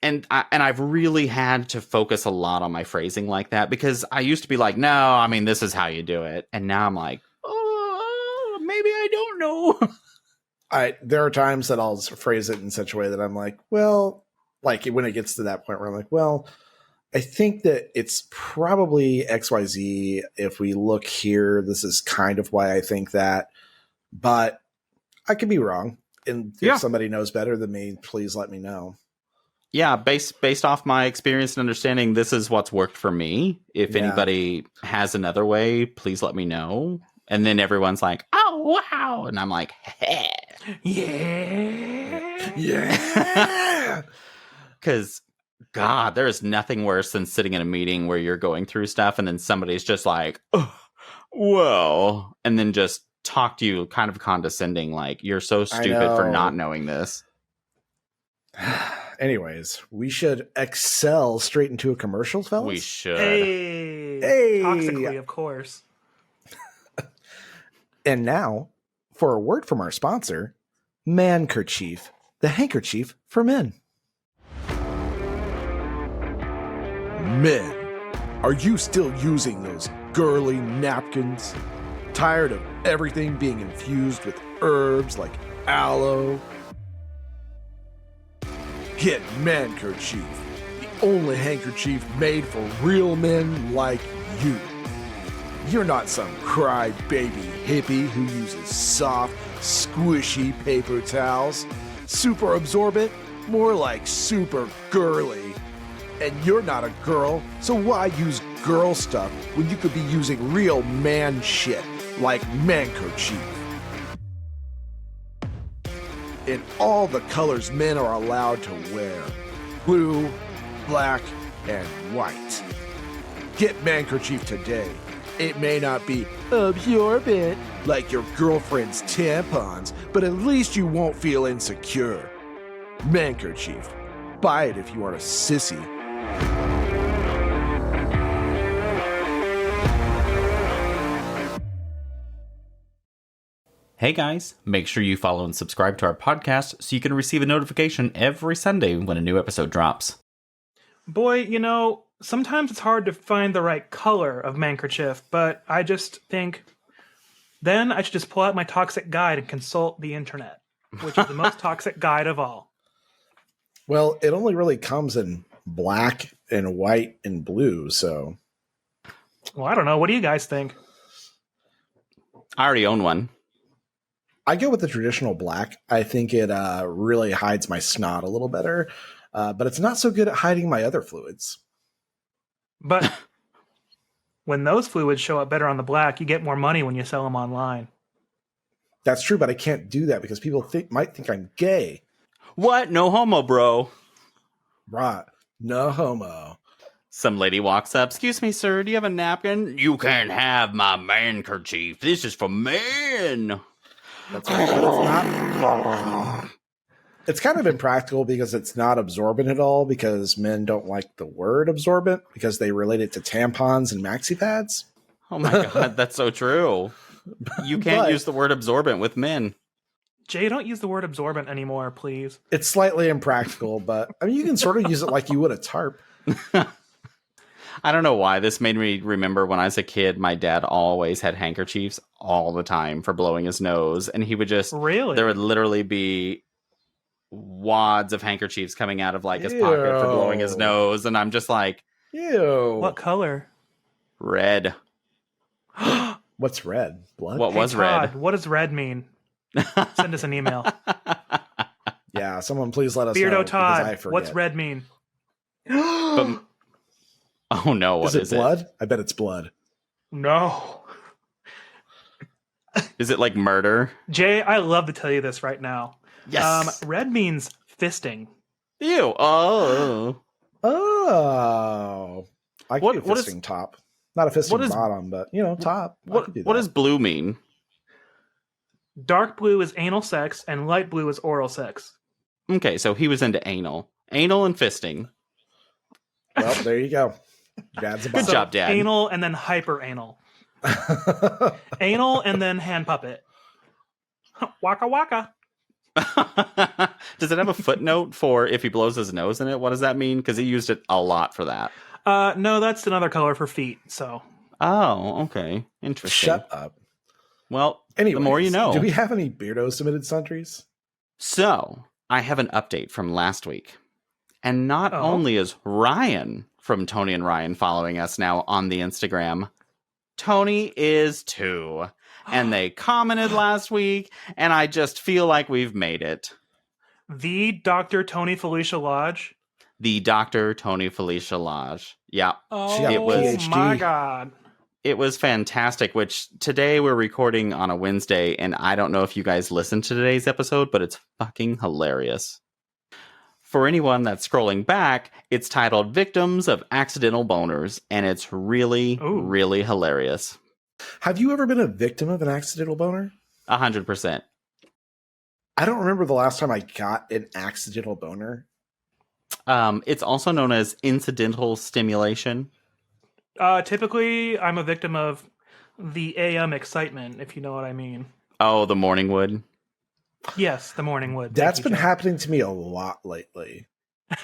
And I've really had to focus a lot on my phrasing like that, because I used to be like, no, I mean, this is how you do it. And now I'm like, oh, maybe I don't know. There are times that I'll phrase it in such a way that I'm like, well, like when it gets to that point where I'm like, well, I think that it's probably XYZ. If we look here, this is kind of why I think that, but I could be wrong. And if somebody knows better than me, please let me know. Yeah, based off my experience and understanding, this is what's worked for me. If anybody has another way, please let me know. And then everyone's like, oh, wow. And I'm like, hey. Yeah. Because, God, there is nothing worse than sitting in a meeting where you're going through stuff and then somebody's just like, oh, whoa. And then just talk to you kind of condescending, like, you're so stupid for not knowing this. Anyways, we should excel straight into a commercial, fellas. We should. Hey. Toxically, of course. And now, for a word from our sponsor, Man-kerchief, the handkerchief for men. Men, are you still using those girly napkins? Tired of everything being infused with herbs like aloe? Get Man-kerchief, the only handkerchief made for real men like you. You're not some crybaby hippie who uses soft, squishy paper towels, super absorbent, More like super girly. And you're not a girl, so why use girl stuff when you could be using real man shit like Man-kerchief? In all the colors men are allowed to wear: blue, black, and white. Get Man-kerchief today. It may not be absorbent like your girlfriend's tampons, but at least you won't feel insecure. Man-kerchief. Buy it if you are a sissy. Hey guys, make sure you follow and subscribe to our podcast so you can receive a notification every Sunday when a new episode drops. Boy, sometimes it's hard to find the right color of Man-kerchief, but I just think then I should just pull out my toxic guide and consult the internet, which is the most toxic guide of all. Well, it only really comes in black and white and blue, so. Well, I don't know. What do you guys think? I already own one. I go with the traditional black. I think it really hides my snot a little better, but it's not so good at hiding my other fluids. But when those fluids show up better on the black, you get more money when you sell them online. That's true, but I can't do that because people might think I'm gay. What? No homo, bro. Right. No homo. Some lady walks up. Excuse me, sir, do you have a napkin? You can't have my man-kerchief. This is for men. That's right, but it's not. It's kind of impractical because it's not absorbent at all, because men don't like the word absorbent because they relate it to tampons and maxi pads. Oh my god, that's so true. You can't use the word absorbent with men. Jay, don't use the word absorbent anymore, please. It's slightly impractical, but I mean, you can sort of use it like you would a tarp. I don't know why. This made me remember when I was a kid, my dad always had handkerchiefs all the time for blowing his nose. And he would just... Really? There would literally be wads of handkerchiefs coming out of like his pocket for blowing his nose. And I'm just like... Ew. What color? Red. What's red? Blood? What was Todd, red? What does red mean? Send us an email. Yeah, someone please let us know. Beardo because I Todd, forget. what's red mean? But, oh no, what is it blood? I bet it's blood. No. Is it like murder? Jay, I love to tell you this right now. Yes. Red means fisting. Ew. Oh. Oh. I could do a fisting top. Not a fisting bottom, but, top. What does blue mean? Dark blue is anal sex, and light blue is oral sex. Okay, so he was into anal. Anal and fisting. Well, there you go. Dad's a Good job, Dad. Anal and then hyper anal. Anal and then hand puppet. Waka waka. Does it have a footnote for if he blows his nose in it? What does that mean? Because he used it a lot for that. No, that's another color for feet. So. Oh, okay. Interesting. Shut up. Well, anyways, the more you know. Do we have any Beardo submitted sundries? So, I have an update from last week. And not only is Ryan from Tony and Ryan following us now on the Instagram, Tony is too. And they commented last week, and I just feel like we've made it. The Dr. Tony Felicia Lodge? The Dr. Tony Felicia Lodge. Yeah. Oh, it was, my God. It was fantastic, which today we're recording on a Wednesday, and I don't know if you guys listened to today's episode, but it's fucking hilarious. For anyone that's scrolling back, it's titled Victims of Accidental Boners, and it's really, really hilarious. Have you ever been a victim of an accidental boner? 100%. I don't remember the last time I got an accidental boner. It's also known as incidental stimulation. Typically, I'm a victim of the AM excitement, if you know what I mean. Oh, the morning wood. Yes, the morning wood. That's been happening to me a lot lately.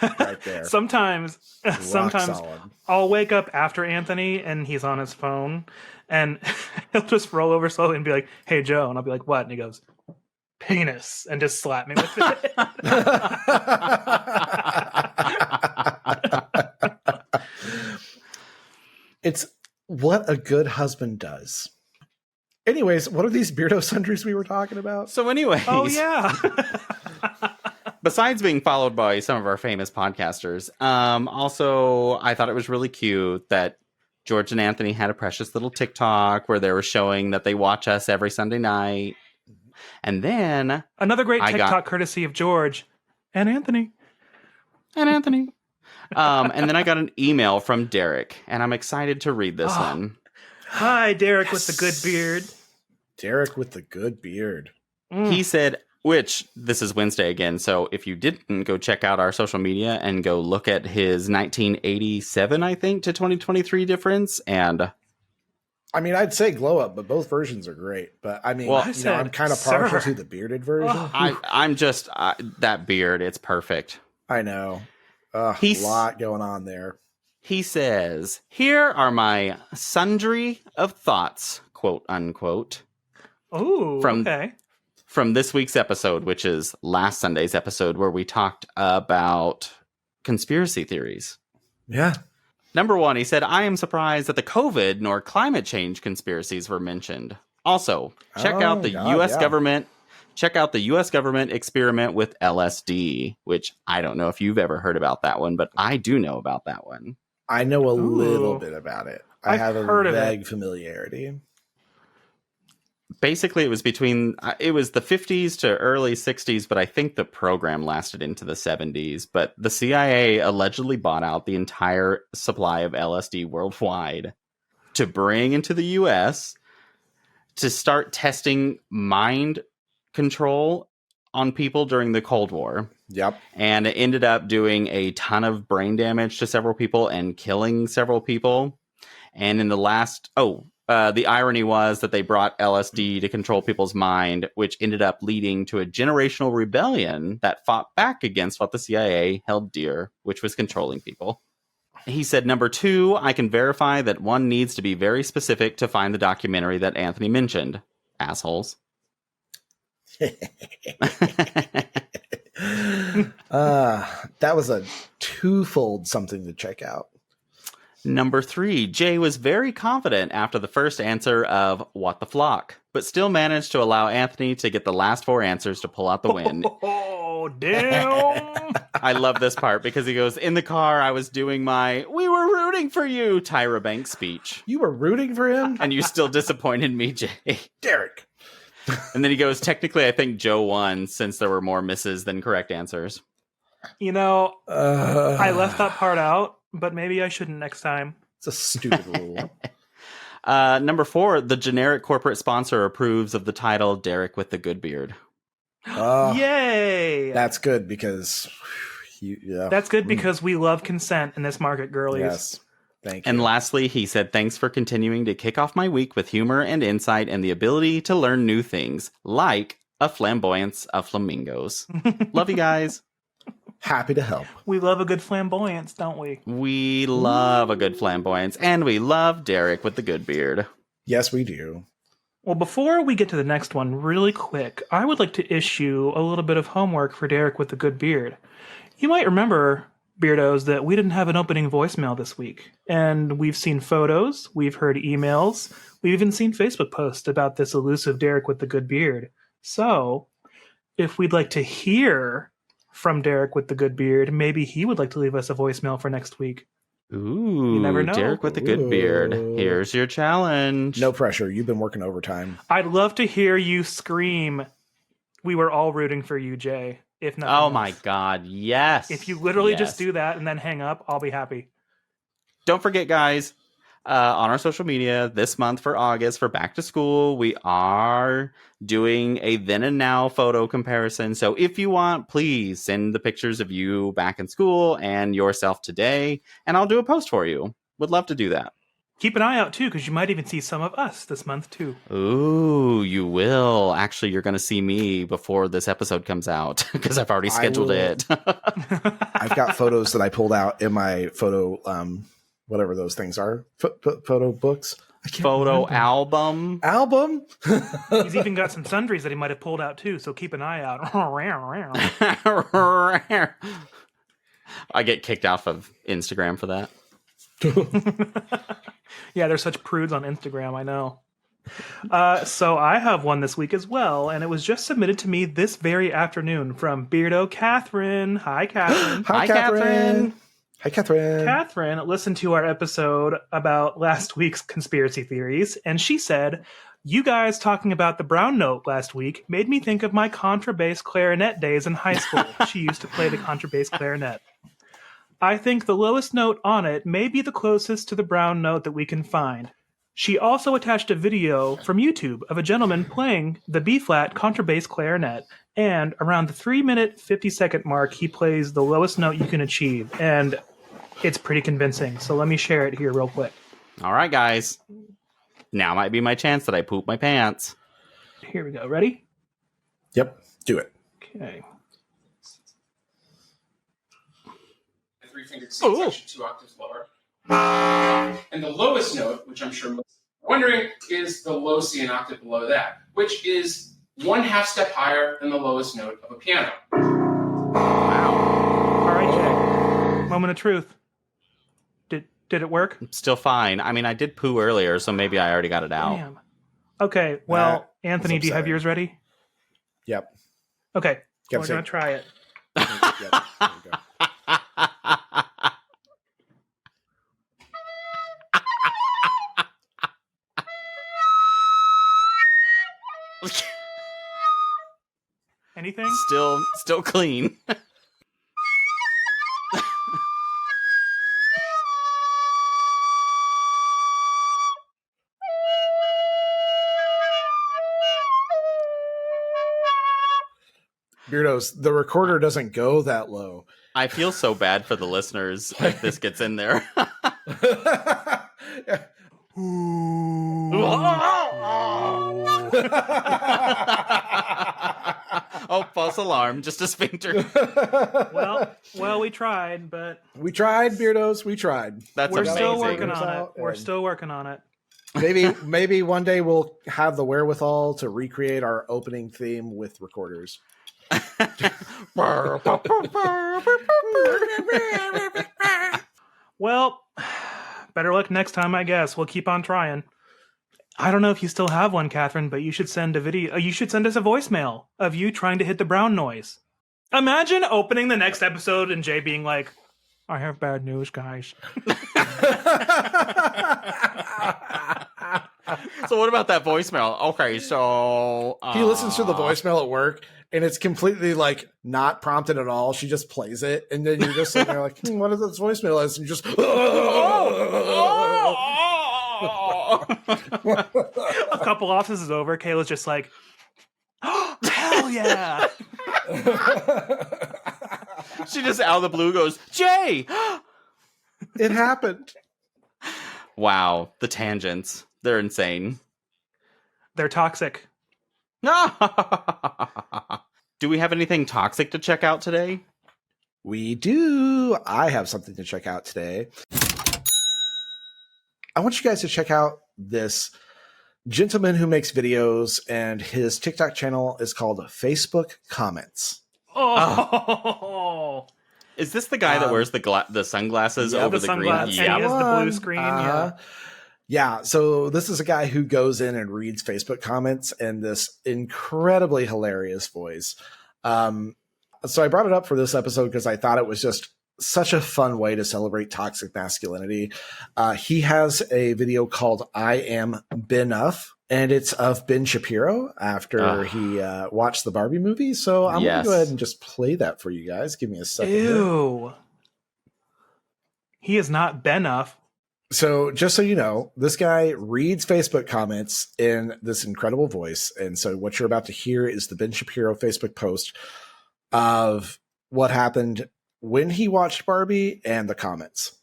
Right there. Sometimes solid. I'll wake up after Anthony and he's on his phone and he'll just roll over slowly and be like, "Hey, Joe." And I'll be like, "What?" And he goes, "Penis," and just slap me with it. It's what a good husband does. Anyways, what are these Beardo sundries we were talking about? So anyways. Oh, yeah. besides being followed by some of our famous podcasters, also I thought it was really cute that George and Anthony had a precious little TikTok where they were showing that they watch us every Sunday night. And then Another great TikTok courtesy of George and Anthony. And then I got an email from Derek, and I'm excited to read this one. Hi, Derek with the good beard. Derek with the good beard. He said, which this is Wednesday again, so if you didn't, go check out our social media and go look at his 1987, I think, to 2023 difference. And I mean, I'd say glow up, but both versions are great. But I mean, Well, I'm kind of partial to the bearded version. I'm just that beard, it's perfect. I know. A lot going on there. He says, here are my sundry of thoughts, quote unquote. Oh, okay. From this week's episode, which is last Sunday's episode, where we talked about conspiracy theories. Yeah. Number one, he said, I am surprised that the COVID nor climate change conspiracies were mentioned. Also, check out the U.S. government. Check out the U.S. government experiment with LSD, which I don't know if you've ever heard about that one, but I do know about that one. I know a little bit about it. I have a heard vague familiarity. Basically, it was the 50s to early 60s, but I think the program lasted into the 70s. But the CIA allegedly bought out the entire supply of LSD worldwide to bring into the U.S. to start testing mind control on people during the Cold War. Yep. And it ended up doing a ton of brain damage to several people and killing several people. And in the last, the irony was that they brought LSD to control people's mind, which ended up leading to a generational rebellion that fought back against what the CIA held dear, which was controlling people. He said, number two, I can verify that one needs to be very specific to find the documentary that Anthony mentioned. Assholes. That was a twofold something to check out. Number three, Jay was very confident after the first answer of what the flock, but still managed to allow Anthony to get the last four answers to pull out the win. Oh, damn. I love this part because he goes, in the car, I was doing my, we were rooting for you, Tyra Banks speech. You were rooting for him? And you still disappointed me, Jay. Derek. And then he goes, technically, I think Joe won since there were more misses than correct answers. You know, I left that part out, but maybe I shouldn't next time. It's a stupid rule. Number four, the generic corporate sponsor approves of the title Derek with the Good Beard. Yay! That's good because... That's good because we love consent in this market, girlies. Yes. Thank you. And lastly, he said, thanks for continuing to kick off my week with humor and insight and the ability to learn new things, like a flamboyance of flamingos. Love you guys. Happy to help. We love a good flamboyance, don't we? We love a good flamboyance, and we love Derek with the good beard. Yes, we do. Well, before we get to the next one, really quick, I would like to issue a little bit of homework for Derek with the good beard. You might remember, Beardos, that we didn't have an opening voicemail this week. And we've seen photos, we've heard emails, we've even seen Facebook posts about this elusive Derek with the good beard. So, if we'd like to hear from Derek with the good beard, maybe he would like to leave us a voicemail for next week. Ooh, you never know. Derek with the good beard. Here's your challenge. No pressure. You've been working overtime. I'd love to hear you scream, we were all rooting for you, Jay. If nothing else. My God, yes. If you literally just do that and then hang up, I'll be happy. Don't forget, guys, on our social media this month for August for back to school, we are doing a then and now photo comparison. So if you want, please send the pictures of you back in school and yourself today, and I'll do a post for you. Would love to do that. Keep an eye out, too, because you might even see some of us this month, too. Ooh, you will. Actually, you're going to see me before this episode comes out, because I've already scheduled it. I've got photos that I pulled out in my photo, whatever those things are, photo books. Photo album. He's even got some sundries that he might have pulled out, too, so keep an eye out. I get kicked off of Instagram for that. Yeah, they're such prudes on Instagram, I know. So I have one this week as well, and it was just submitted to me this very afternoon from Beardo Catherine. Hi, Catherine. Hi, Catherine. Hi, Catherine. Catherine listened to our episode about last week's conspiracy theories, and she said, "You guys talking about the brown note last week made me think of my contrabass clarinet days in high school." She used to play the contrabass clarinet. "I think the lowest note on it may be the closest to the brown note that we can find." She also attached a video from YouTube of a gentleman playing the B-flat contrabass clarinet, and around the 3-minute 50-second mark, he plays the lowest note you can achieve, and it's pretty convincing. So let me share it here real quick. All right, guys. Now might be my chance that I poop my pants. Here we go. Ready? Yep, do it. Okay. The 3-fingered C is actually 2 octaves lower. And the lowest note, which I'm sure most are wondering, is the low C an octave below that, which is 1/2 step higher than the lowest note of a piano. All right, Jay. Moment of truth. Did it work? Still fine. I mean, I did poo earlier, so maybe I already got it out. Damn. Okay, well, Anthony, do you have upsetting. yours ready? Yep. Okay, Yep, we're say- going to try it. Yep, there you go. Anything? Still clean. Beardos, the recorder doesn't go that low. I feel so bad for the listeners if this gets in there. Oh, false alarm. Just a sphincter. Well, we tried, but We tried, Beardos. We tried. That's we're amazing. still working on it. Out We're and- still working on it. Maybe one day we'll have the wherewithal to recreate our opening theme with recorders. Well, better luck next time, I guess. We'll keep on trying. I don't know if you still have one, Catherine, but you should send a video. You should send us a voicemail of you trying to hit the brown noise. Imagine opening the next episode and Jay being like, "I have bad news, guys." So what about that voicemail? Okay, so He listens to the voicemail at work, and it's completely like not prompted at all. She just plays it, and then you're just sitting there like, what is this voicemail? Is and you just A couple offices over, Kayla's just like, "Oh, hell yeah." She just out of the blue goes, Jay! it happened. Wow, the tangents. They're insane. They're toxic. Do we have anything toxic to check out today? We do. I have something to check out today. I want you guys to check out this gentleman who makes videos, and his TikTok channel is called Facebook Comments. Oh, Is this the guy that wears the sunglasses yeah, over the the green? sunglasses. And he has the blue screen. Yeah, so this is a guy who goes in and reads Facebook comments in this incredibly hilarious voice. So I brought it up for this episode because I thought it was just such a fun way to celebrate toxic masculinity. He has a video called "I Am Benuff," and it's of Ben Shapiro after he watched the Barbie movie. So I'm going to go ahead and just play that for you guys. Give me a second. Ew. He is not Benuff. So just so you know, this guy reads Facebook comments in this incredible voice. And so what you're about to hear is the Ben Shapiro Facebook post of what happened when he watched Barbie and the comments.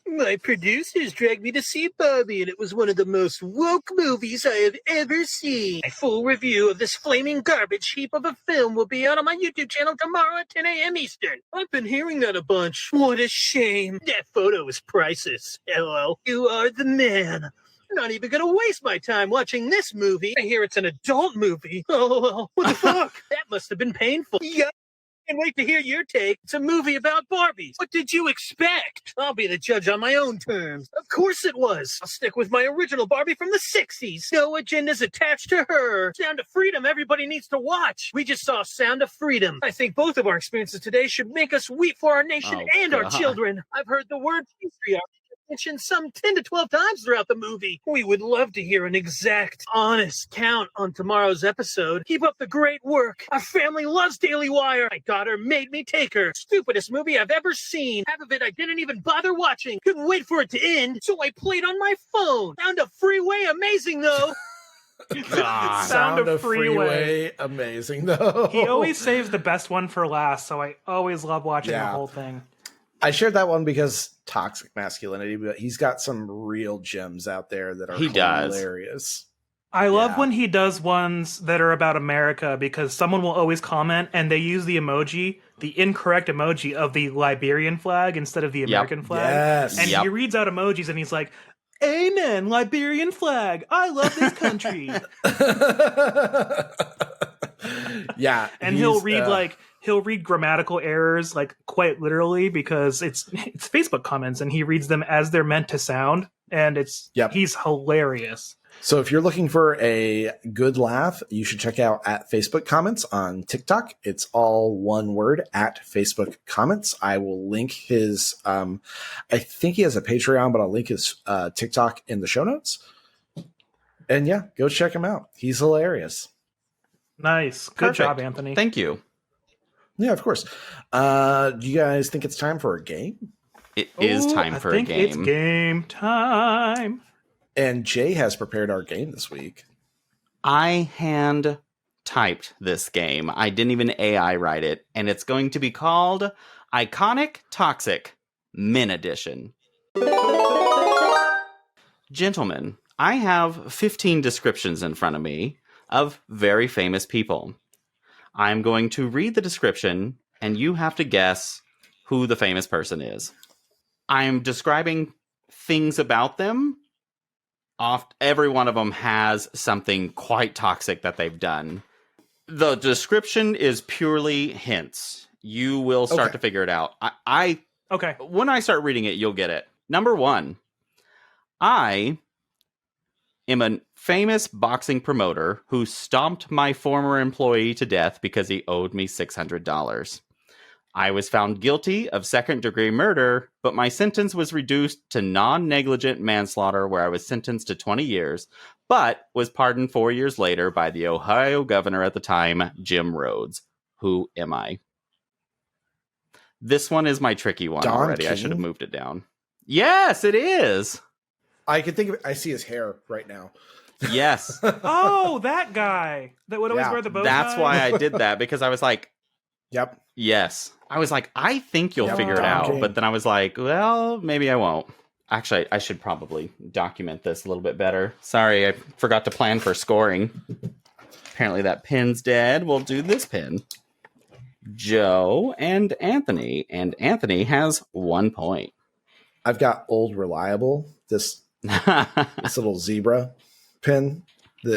My producers dragged me to see Barbie, and it was one of the most woke movies I have ever seen. A full review of this flaming garbage heap of a film will be out on my YouTube channel tomorrow at 10 a.m. Eastern. I've been hearing that a bunch. What a shame. That photo is priceless. LOL. You are the man. I'm not even gonna waste my time watching this movie. I hear it's an adult movie. Oh, what the fuck? That must have been painful. Yeah. Can't wait to hear your take. It's a movie about Barbies. What did you expect? I'll be the judge on my own terms. Of course it was. I'll stick with my original Barbie from the 60s. No agendas attached to her. Sound of Freedom everybody needs to watch. We just saw Sound of Freedom. I think both of our experiences today should make us weep for our nation and our children. I've heard the word patriarchy mentioned some 10 to 12 times throughout the movie. We would love to hear an exact, honest count on tomorrow's episode. Keep up the great work. Our family loves Daily Wire. My daughter made me take her. Stupidest movie I've ever seen. Half of it I didn't even bother watching. Couldn't wait for it to end, so I played on my phone. Sound of Freeway amazing, though. God. Sound of Freeway. Amazing, though. He always saves the best one for last, so I always love watching the Yeah. whole thing. I shared that one because toxic masculinity, but he's got some real gems out there that are He does. hilarious. I love Yeah. when he does ones that are about America because someone will always comment and they use the emoji, the incorrect emoji of the Liberian flag instead of the American flag. Yes. And he reads out emojis and he's like, "Amen, Liberian flag. I love this country." Yeah. And he'll read grammatical errors like quite literally because it's Facebook comments and he reads them as they're meant to sound, and he's hilarious. So if you're looking for a good laugh, you should check out at Facebook Comments on TikTok. It's all one word, at Facebook Comments. I will link his, I think he has a Patreon, but I'll link his TikTok in the show notes. And yeah, go check him out. He's hilarious. Nice. Good Perfect. job, Anthony. Thank you. Yeah, of course. Do you guys think it's time for a game? It is time for a I think game. it's game time. And Jay has prepared our game this week. I hand typed this game. I didn't even AI write it, and it's going to be called Iconic Toxic Men Edition. Gentlemen, I have 15 descriptions in front of me of very famous people. I'm going to read the description, and you have to guess who the famous person is. I'm describing things about them. Every one of them has something quite toxic that they've done. The description is purely hints. You will start to figure it out. Okay. When I start reading it, you'll get it. Number 1. I am a famous boxing promoter who stomped my former employee to death because he owed me $600. I was found guilty of second-degree murder, but my sentence was reduced to non-negligent manslaughter, where I was sentenced to 20 years, but was pardoned 4 years later by the Ohio governor at the time, Jim Rhodes. Who am I? This one is my tricky one Don already. I King? should have moved it down. Yes, it is. I can think of it. I see his hair right now. Yes. Oh, that guy that would always Yeah, wear the bow That's tie. why I did that, because I was like, Yep. yes. I was like, I think you'll Yeah, figure it Don out. King. But then I was like, well, maybe I won't. Actually, I should probably document this a little bit better. Sorry, I forgot to plan for scoring. Apparently that pin's dead. We'll do this pin. Joe and Anthony. And Anthony has 1 point. I've got Old Reliable, this little zebra pin,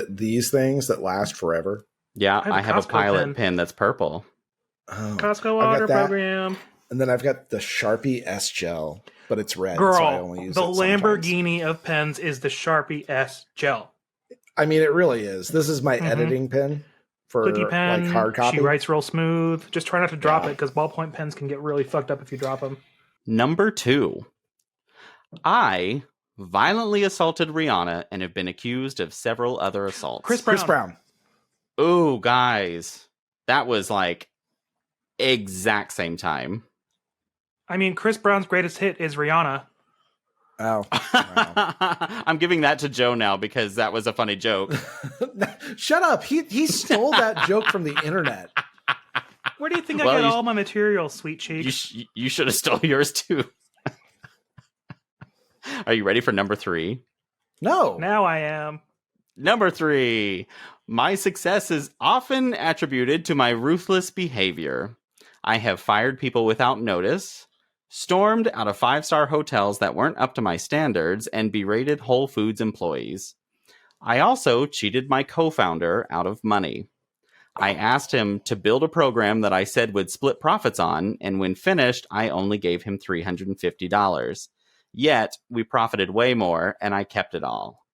these things that last forever. Yeah, I have a Costco pilot pin that's purple. Oh, Costco I've water got that. program. And then I've got the Sharpie S Gel, but it's red. Girl, so I only use the it sometimes. Lamborghini of pens is the Sharpie S Gel. I mean, it really is. This is my Mhm. editing pen for Cookie pen. like hard copy. She writes real smooth. Just try not to drop Yeah. it because ballpoint pens can get really fucked up if you drop them. Number 2. I violently assaulted Rihanna and have been accused of several other assaults. Chris Chris Brown. Ooh, guys. That was like exact same time. I mean, Chris Brown's greatest hit is Rihanna. Oh, wow. I'm giving that to Joe now because that was a funny joke. Shut up. He stole that joke from the internet. Where do you think Well, I get you- all my material, sweet cheeks? You should have stole yours too. Are you ready for number 3? No. Now I am. Number 3. My success is often attributed to my ruthless behavior. I have fired people without notice, stormed out of 5-star hotels that weren't up to my standards, and berated Whole Foods employees. I also cheated my co-founder out of money. I asked him to build a program that I said would split profits on, and when finished, I only gave him $350. Yet, we profited way more, and I kept it all.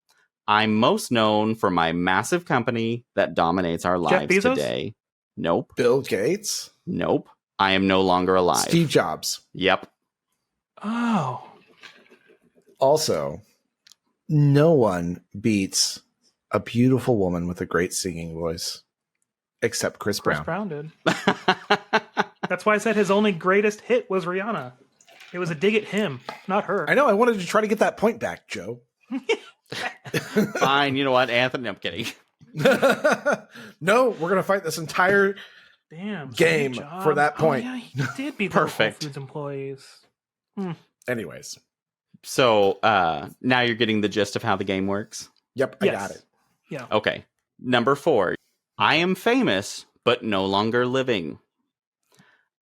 I'm most known for my massive company that dominates our Jeff lives Bezos? today. Nope. Bill Gates? Nope. I am no longer alive. Steve Jobs. Yep. Oh. Also, no one beats a beautiful woman with a great singing voice. Except Chris Brown. Brown did. That's why I said his only greatest hit was Rihanna. It was a dig at him, not her. I know. I wanted to try to get that point back, Joe. Fine. You know what, Anthony? I'm kidding. No, we're going to fight this entire Damn. game Steve Jobs. for that point. Oh, yeah, he did beat Perfect. the Whole Foods employees. Anyways. So now you're getting the gist of how the game works? Yep, I Yes. got it. Yeah. Okay. Number 4. I am famous, but no longer living.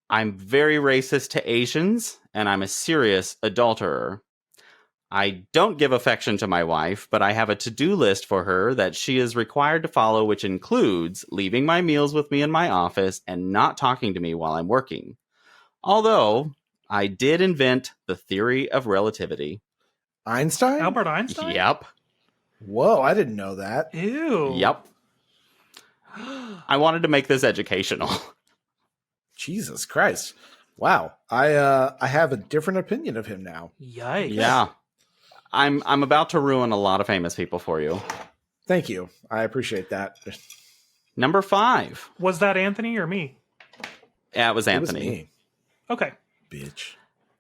I'm very racist to Asians, and I'm a serious adulterer. I don't give affection to my wife, but I have a to-do list for her that she is required to follow, which includes leaving my meals with me in my office and not talking to me while I'm working. Although, I did invent the theory of relativity. Einstein? Albert Einstein? Yep. Whoa, I didn't know that. Ew. Yep. I wanted to make this educational. Jesus Christ. Wow. I have a different opinion of him now. Yikes. Yeah. I'm about to ruin a lot of famous people for you. Thank you. I appreciate that. Number 5. Was that Anthony or me? Yeah, it was It was Anthony. me, Okay. bitch.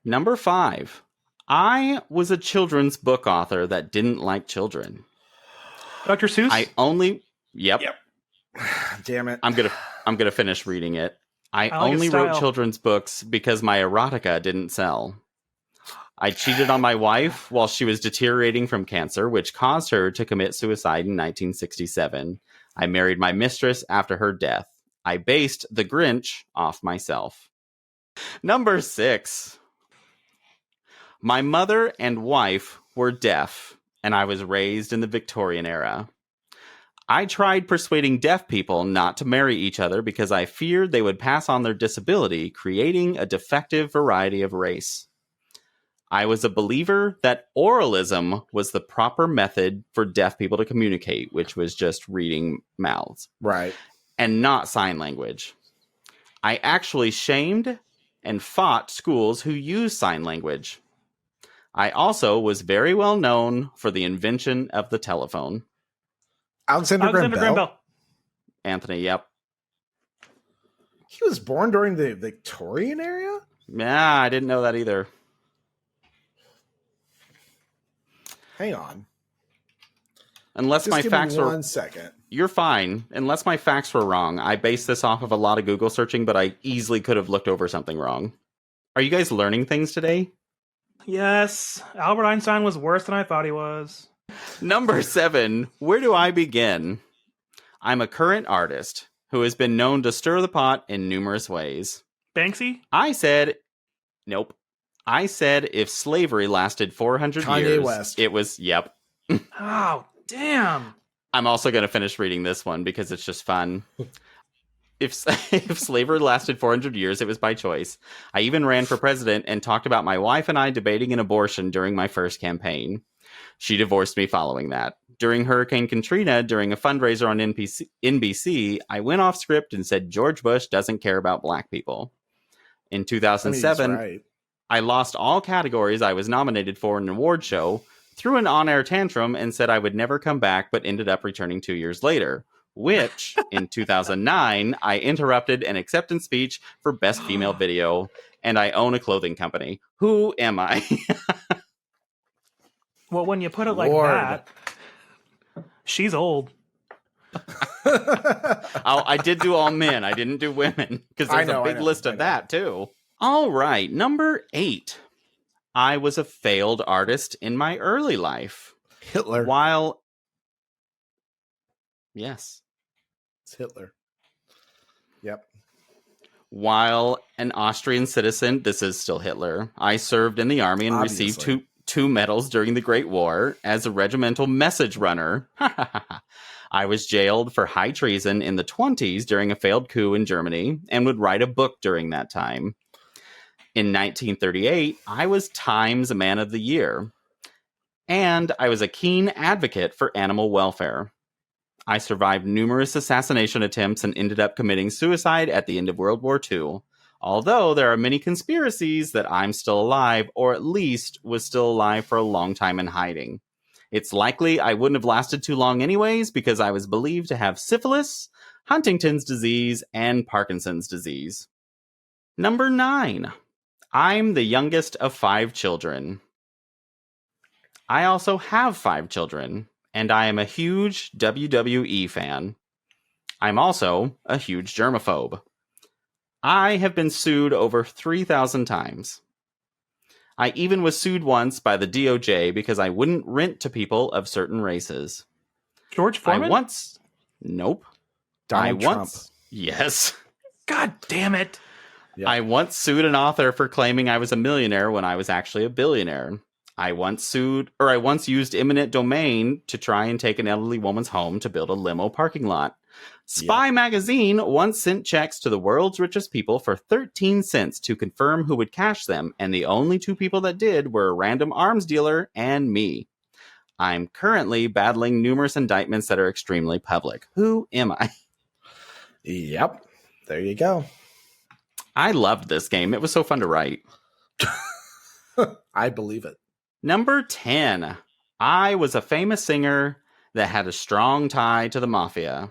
Number 5. I was a children's book author that didn't like children. Dr. Seuss? I only Yep. Damn it. I'm gonna finish reading it. I like his only wrote style. children's books because my erotica didn't sell. I cheated on my wife while she was deteriorating from cancer, which caused her to commit suicide in 1967. I married my mistress after her death. I based The Grinch off myself. Number 6. My mother and wife were deaf, and I was raised in the Victorian era. I tried persuading deaf people not to marry each other because I feared they would pass on their disability, creating a defective variety of race. I was a believer that oralism was the proper method for deaf people to communicate, which was just reading mouths, Right. and not sign language. I actually shamed and fought schools who use sign language. I also was very well known for the invention of the telephone. Alexander Graham Graham Bell. Bell. Anthony, yep. He was born during the Victorian era? Yeah, I didn't know that either. Hang on. Unless Just my give facts me were... 1 second. You're fine. Unless my facts were wrong. I based this off of a lot of Google searching, but I easily could have looked over something wrong. Are you guys learning things today? Yes. Albert Einstein was worse than I thought he was. Number 7. Where do I begin? I'm a current artist who has been known to stir the pot in numerous ways. Banksy? I said... Nope. I said if slavery lasted 400 Kanye years... West. It was... Yep. Oh, damn. I'm also going to finish reading this one because it's just fun. If slavery lasted 400 years, it was by choice. I even ran for president and talked about my wife and I debating an abortion during my first campaign. She divorced me following that. During Hurricane Katrina, during a fundraiser on NBC, I went off script and said George Bush doesn't care about black people. In 2007, right. I lost all categories I was nominated for in an award show, threw an on-air tantrum, and said I would never come back, but ended up returning 2 years later. Which, in 2009, I interrupted an acceptance speech for Best Female Video, and I own a clothing company. Who am I? Well, when you put it like Lord. that, she's old. I did do all men. I didn't do women, because there's a big list of that, too. All right, number 8. I was a failed artist in my early life. Hitler. While... Yes. It's Hitler. Yep. While an Austrian citizen, this is still Hitler, I served in the army and received two medals during the Great War as a regimental message runner. I was jailed for high treason in the 1920s during a failed coup in Germany and would write a book during that time. In 1938, I was Time's Man of the Year. And I was a keen advocate for animal welfare. I survived numerous assassination attempts and ended up committing suicide at the end of World War II. Although there are many conspiracies that I'm still alive, or at least was still alive for a long time in hiding. It's likely I wouldn't have lasted too long anyways, because I was believed to have syphilis, Huntington's disease, and Parkinson's disease. Number 9. I'm the youngest of 5 children. I also have 5 children, and I am a huge WWE fan. I'm also a huge germaphobe. I have been sued over 3,000 times. I even was sued once by the DOJ because I wouldn't rent to people of certain races. George Foreman? Nope. Donald Trump. Yes. God damn it. Yeah. I once sued an author for claiming I was a millionaire when I was actually a billionaire. I once used eminent domain to try and take an elderly woman's home to build a limo parking lot. Spy Magazine once sent checks to the world's richest people for 13 cents to confirm who would cash them, and the only 2 people that did were a random arms dealer and me. I'm currently battling numerous indictments that are extremely public. Who am I? Yep. There you go. I loved this game. It was so fun to write. I believe it. Number 10. I was a famous singer that had a strong tie to the mafia.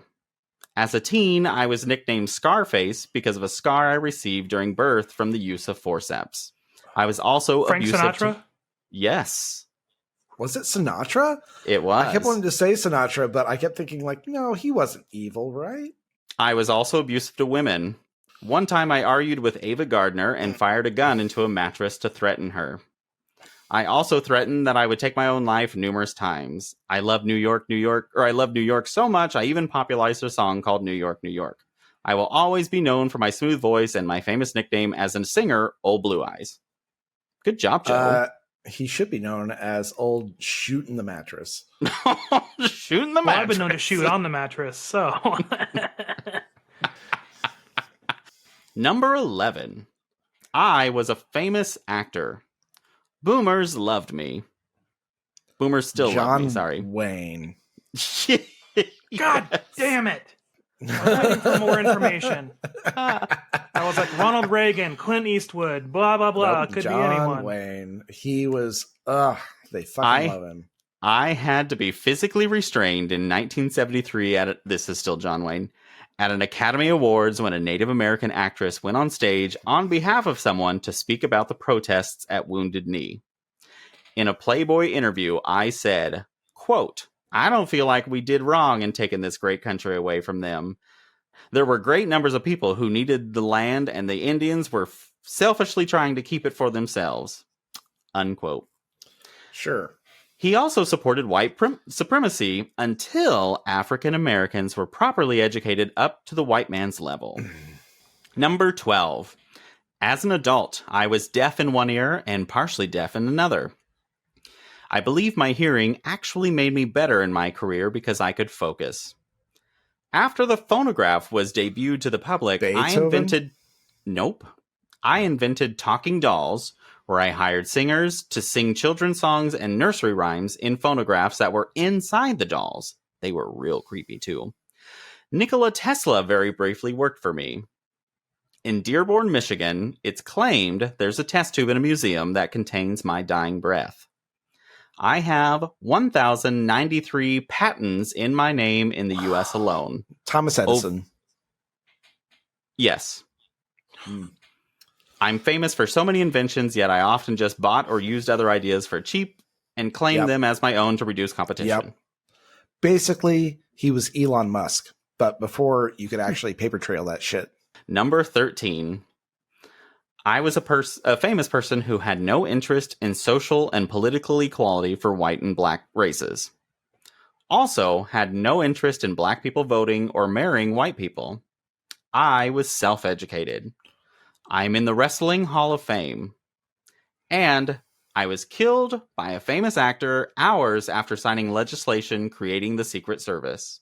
As a teen, I was nicknamed Scarface because of a scar I received during birth from the use of forceps. I was also Frank abusive Sinatra? Yes. Was it Sinatra? It was. I kept wanting to say Sinatra, but I kept thinking, like, no, he wasn't evil, right? I was also abusive to women. One time I argued with Ava Gardner and fired a gun into a mattress to threaten her. I also threatened that I would take my own life numerous times. I love New York, I love New York so much, I even popularized a song called New York, New York. I will always be known for my smooth voice and my famous nickname as a singer, Old Blue Eyes. Good job, Joe. He should be known as Old Shootin' the Mattress. Shooting the mattress. Well, I've been known to shoot on the mattress, so. Number 11. I was a famous actor. Boomers loved me. Boomers still love me, sorry. Wayne. God damn it. I was waiting for more information. I was like, Ronald Reagan, Clint Eastwood, blah, blah, blah. Nope, Could John be anyone. Wayne. He was, they fucking love him. I had to be physically restrained in 1973 this is still John Wayne, at an Academy Awards when a Native American actress went on stage on behalf of someone to speak about the protests at Wounded Knee. In a Playboy interview, I said, quote, I don't feel like we did wrong in taking this great country away from them. There were great numbers of people who needed the land, and the Indians were selfishly trying to keep it for themselves. Unquote. Sure. He also supported white supremacy until African Americans were properly educated up to the white man's level. Number 12. As an adult, I was deaf in one ear and partially deaf in another. I believe my hearing actually made me better in my career because I could focus. After the phonograph was debuted to the public, Beethoven? I invented talking dolls, where I hired singers to sing children's songs and nursery rhymes in phonographs that were inside the dolls. They were real creepy, too. Nikola Tesla very briefly worked for me. In Dearborn, Michigan, it's claimed there's a test tube in a museum that contains my dying breath. I have 1,093 patents in my name in the U.S. alone. Thomas Edison. Yes. I'm famous for so many inventions, yet I often just bought or used other ideas for cheap and claimed them as my own to reduce competition. Yep. Basically, he was Elon Musk, but before you could actually paper trail that shit. Number 13. I was a famous person who had no interest in social and political equality for white and black races. Also had no interest in black people voting or marrying white people. I was self-educated. I'm in the Wrestling Hall of Fame. And I was killed by a famous actor hours after signing legislation creating the Secret Service.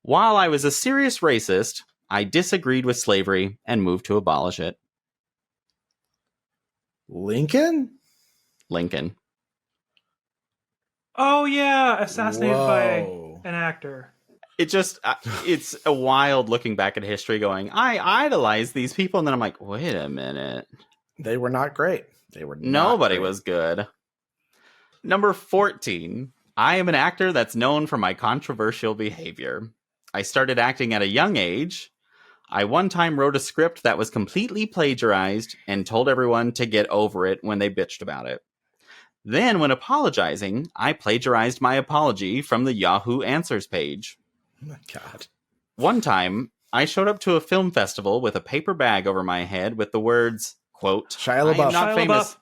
While I was a serious racist, I disagreed with slavery and moved to abolish it. Lincoln? Lincoln. Oh yeah, assassinated by Whoa. an actor. It just, it's a wild looking back at history going, I idolize these people. And then I'm like, wait a minute. They were not great. They were not Nobody great. was good. Number 14. I am an actor that's known for my controversial behavior. I started acting at a young age. I one time wrote a script that was completely plagiarized and told everyone to get over it when they bitched about it. Then, when apologizing, I plagiarized my apology from the Yahoo Answers page. Oh my God. One time, I showed up to a film festival with a paper bag over my head with the words, quote, Shia I am LaBeouf. not Shia famous.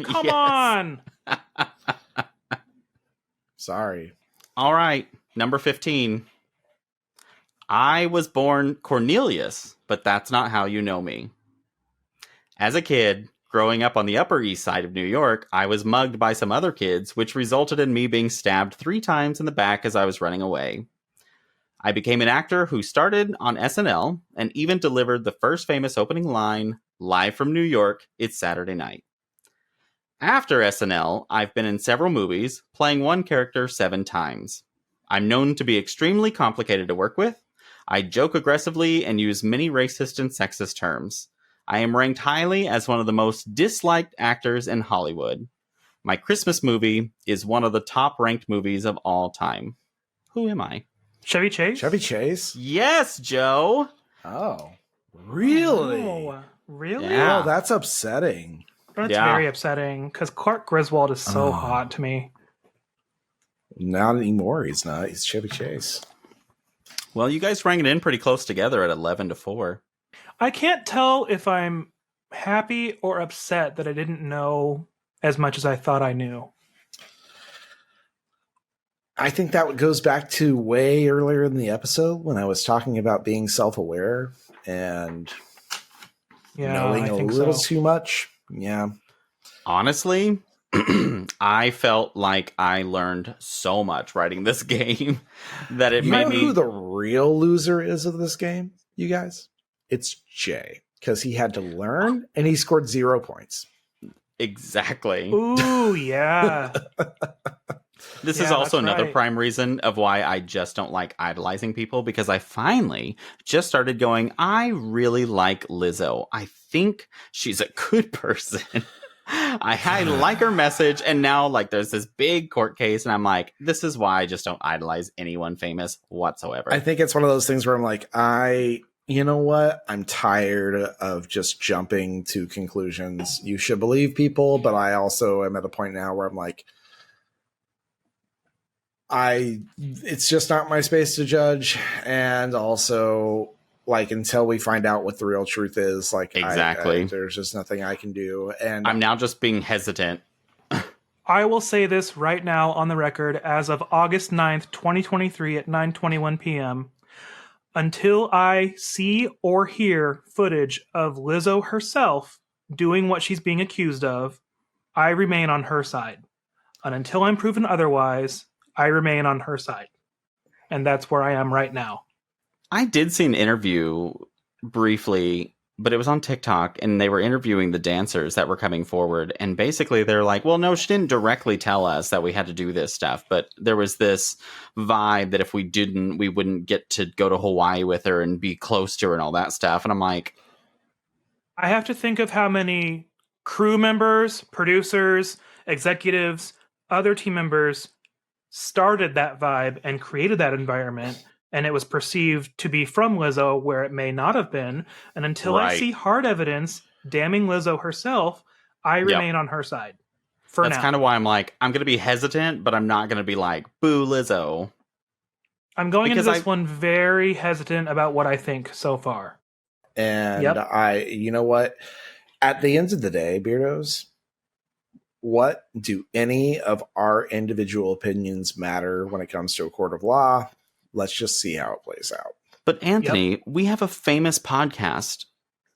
Come Yes. on. Sorry. All right, number 15. I was born Cornelius, but that's not how you know me. As a kid, growing up on the Upper East Side of New York, I was mugged by some other kids, which resulted in me being stabbed 3 times in the back as I was running away. I became an actor who started on SNL and even delivered the first famous opening line, live from New York, it's Saturday night. After SNL, I've been in several movies, playing one character 7 times. I'm known to be extremely complicated to work with. I joke aggressively and use many racist and sexist terms. I am ranked highly as one of the most disliked actors in Hollywood. My Christmas movie is one of the top-ranked movies of all time. Who am I? Chevy Chase? Chevy Chase? Yes, Joe! Oh. Really? Oh, really? Yeah. Oh, that's upsetting. That's Yeah. very upsetting because Clark Griswold is so Oh. hot to me. Not anymore. He's not. He's Chevy Chase. Well, you guys rang it in pretty close together at 11-4. I can't tell if I'm happy or upset that I didn't know as much as I thought I knew. I think that goes back to way earlier in the episode when I was talking about being self-aware and Yeah, knowing I a think little so. too much. Yeah. Honestly, I felt like I learned so much writing this game that it You made know me... who the real loser is of this game, you guys? It's Jay. Because he had to learn and he scored 0 points. Exactly. Ooh, yeah. This Yeah, is also that's another right. prime reason of why I just don't like idolizing people, because I finally just started going, I really like Lizzo. I think she's a good person. I like her message, and now like there's this big court case, and I'm like, this is why I just don't idolize anyone famous whatsoever. I think it's one of those things where I'm like, you know what? I'm tired of just jumping to conclusions. You should believe people, but I also am at a point now where I'm like, it's just not my space to judge. And also, like, until we find out what the real truth is, like, Exactly. there's just nothing I can do. And I'm now just being hesitant. I will say this right now on the record as of August 9th, 2023 at 9:21 p.m. Until I see or hear footage of Lizzo herself doing what she's being accused of, I remain on her side. And until I'm proven otherwise, I remain on her side. And that's where I am right now. I did see an interview briefly, but it was on TikTok, and they were interviewing the dancers that were coming forward. And basically they're like, well, no, she didn't directly tell us that we had to do this stuff. But there was this vibe that if we didn't, we wouldn't get to go to Hawaii with her and be close to her and all that stuff. And I'm like, I have to think of how many crew members, producers, executives, other team members started that vibe and created that environment, and it was perceived to be from Lizzo where it may not have been. And until I Right. see hard evidence damning Lizzo herself, I remain on her side. For that's now. kind of why I'm like, I'm going to be hesitant, but I'm not going to be like, boo, Lizzo. I'm going into because this one very hesitant about what I think so far. And Yep. you know what? At the end of the day, Beardos, what do any of our individual opinions matter when it comes to a court of law? Let's just see how it plays out. But Anthony, we have a famous podcast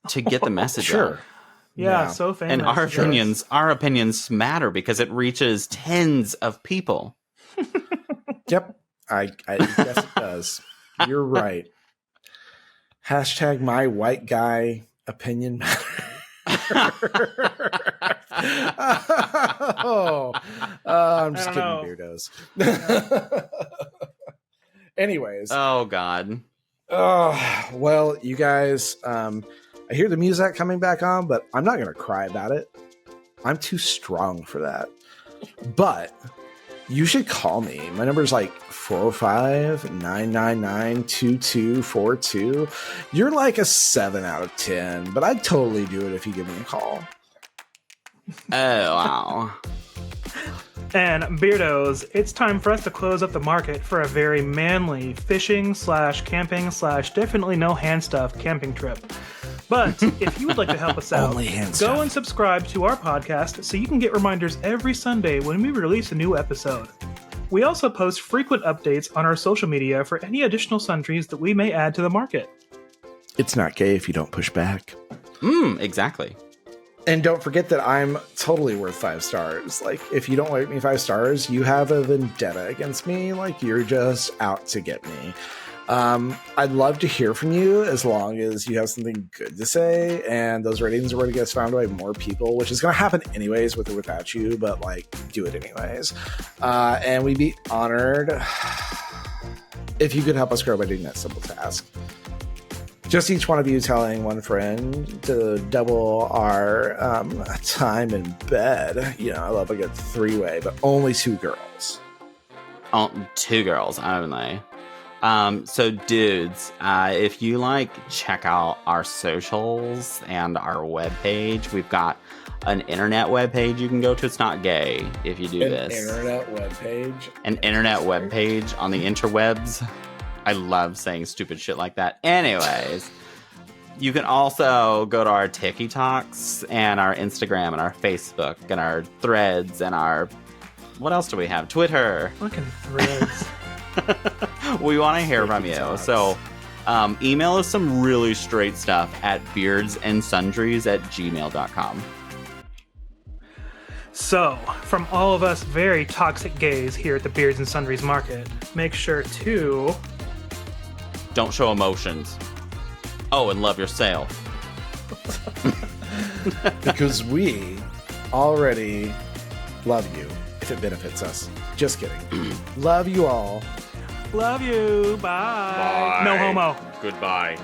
to get the message out. Yeah, so famous. And our Sure. opinions matter because it reaches tens of people. Yep. I guess it does. You're right. Hashtag my white guy opinion matter. I'm just kidding, beardos. Anyways. Oh, God. Well, you guys, I hear the music coming back on, but I'm not going to cry about it. I'm too strong for that. But you should call me. My number is like 405-999-2242. You're like a 7 out of 10, but I'd totally do it if you give me a call. Oh, wow. And Beardos, it's time for us to close up the market for a very manly fishing/camping/ definitely no hand stuff camping trip. But if you would like to help us out, go and subscribe to our podcast so you can get reminders every Sunday when we release a new episode. We also post frequent updates on our social media for any additional sundries that we may add to the market. It's not gay if you don't push back. Exactly. And don't forget that I'm totally worth 5 stars. Like, if you don't rate me 5 stars, you have a vendetta against me. Like, you're just out to get me. I'd love to hear from you as long as you have something good to say. And those ratings are going to get us found by more people, which is going to happen anyways with or without you. But, like, do it anyways. And we'd be honored if you could help us grow by doing that simple task. Just each one of you telling one friend to double our time in bed. You know, I love a good 3-way, but only 2 girls. Oh, 2 girls only. So dudes, if you check out our socials and our webpage, we've got an internet webpage you can go to. It's not gay if you do this. Internet webpage? An internet webpage on the interwebs. I love saying stupid shit like that. Anyways, you can also go to our TikToks and our Instagram and our Facebook and our Threads and our... What else do we have? Twitter. Fucking Threads. We want to hear from you. So email us some really straight stuff at beardsandsundries@gmail.com. So, from all of us very toxic gays here at the Beards and Sundries Market, make sure to... Don't show emotions. Oh, and love yourself. Because we already love you if it benefits us. Just kidding. Love you all. Love you. Bye. Bye. No homo. Goodbye.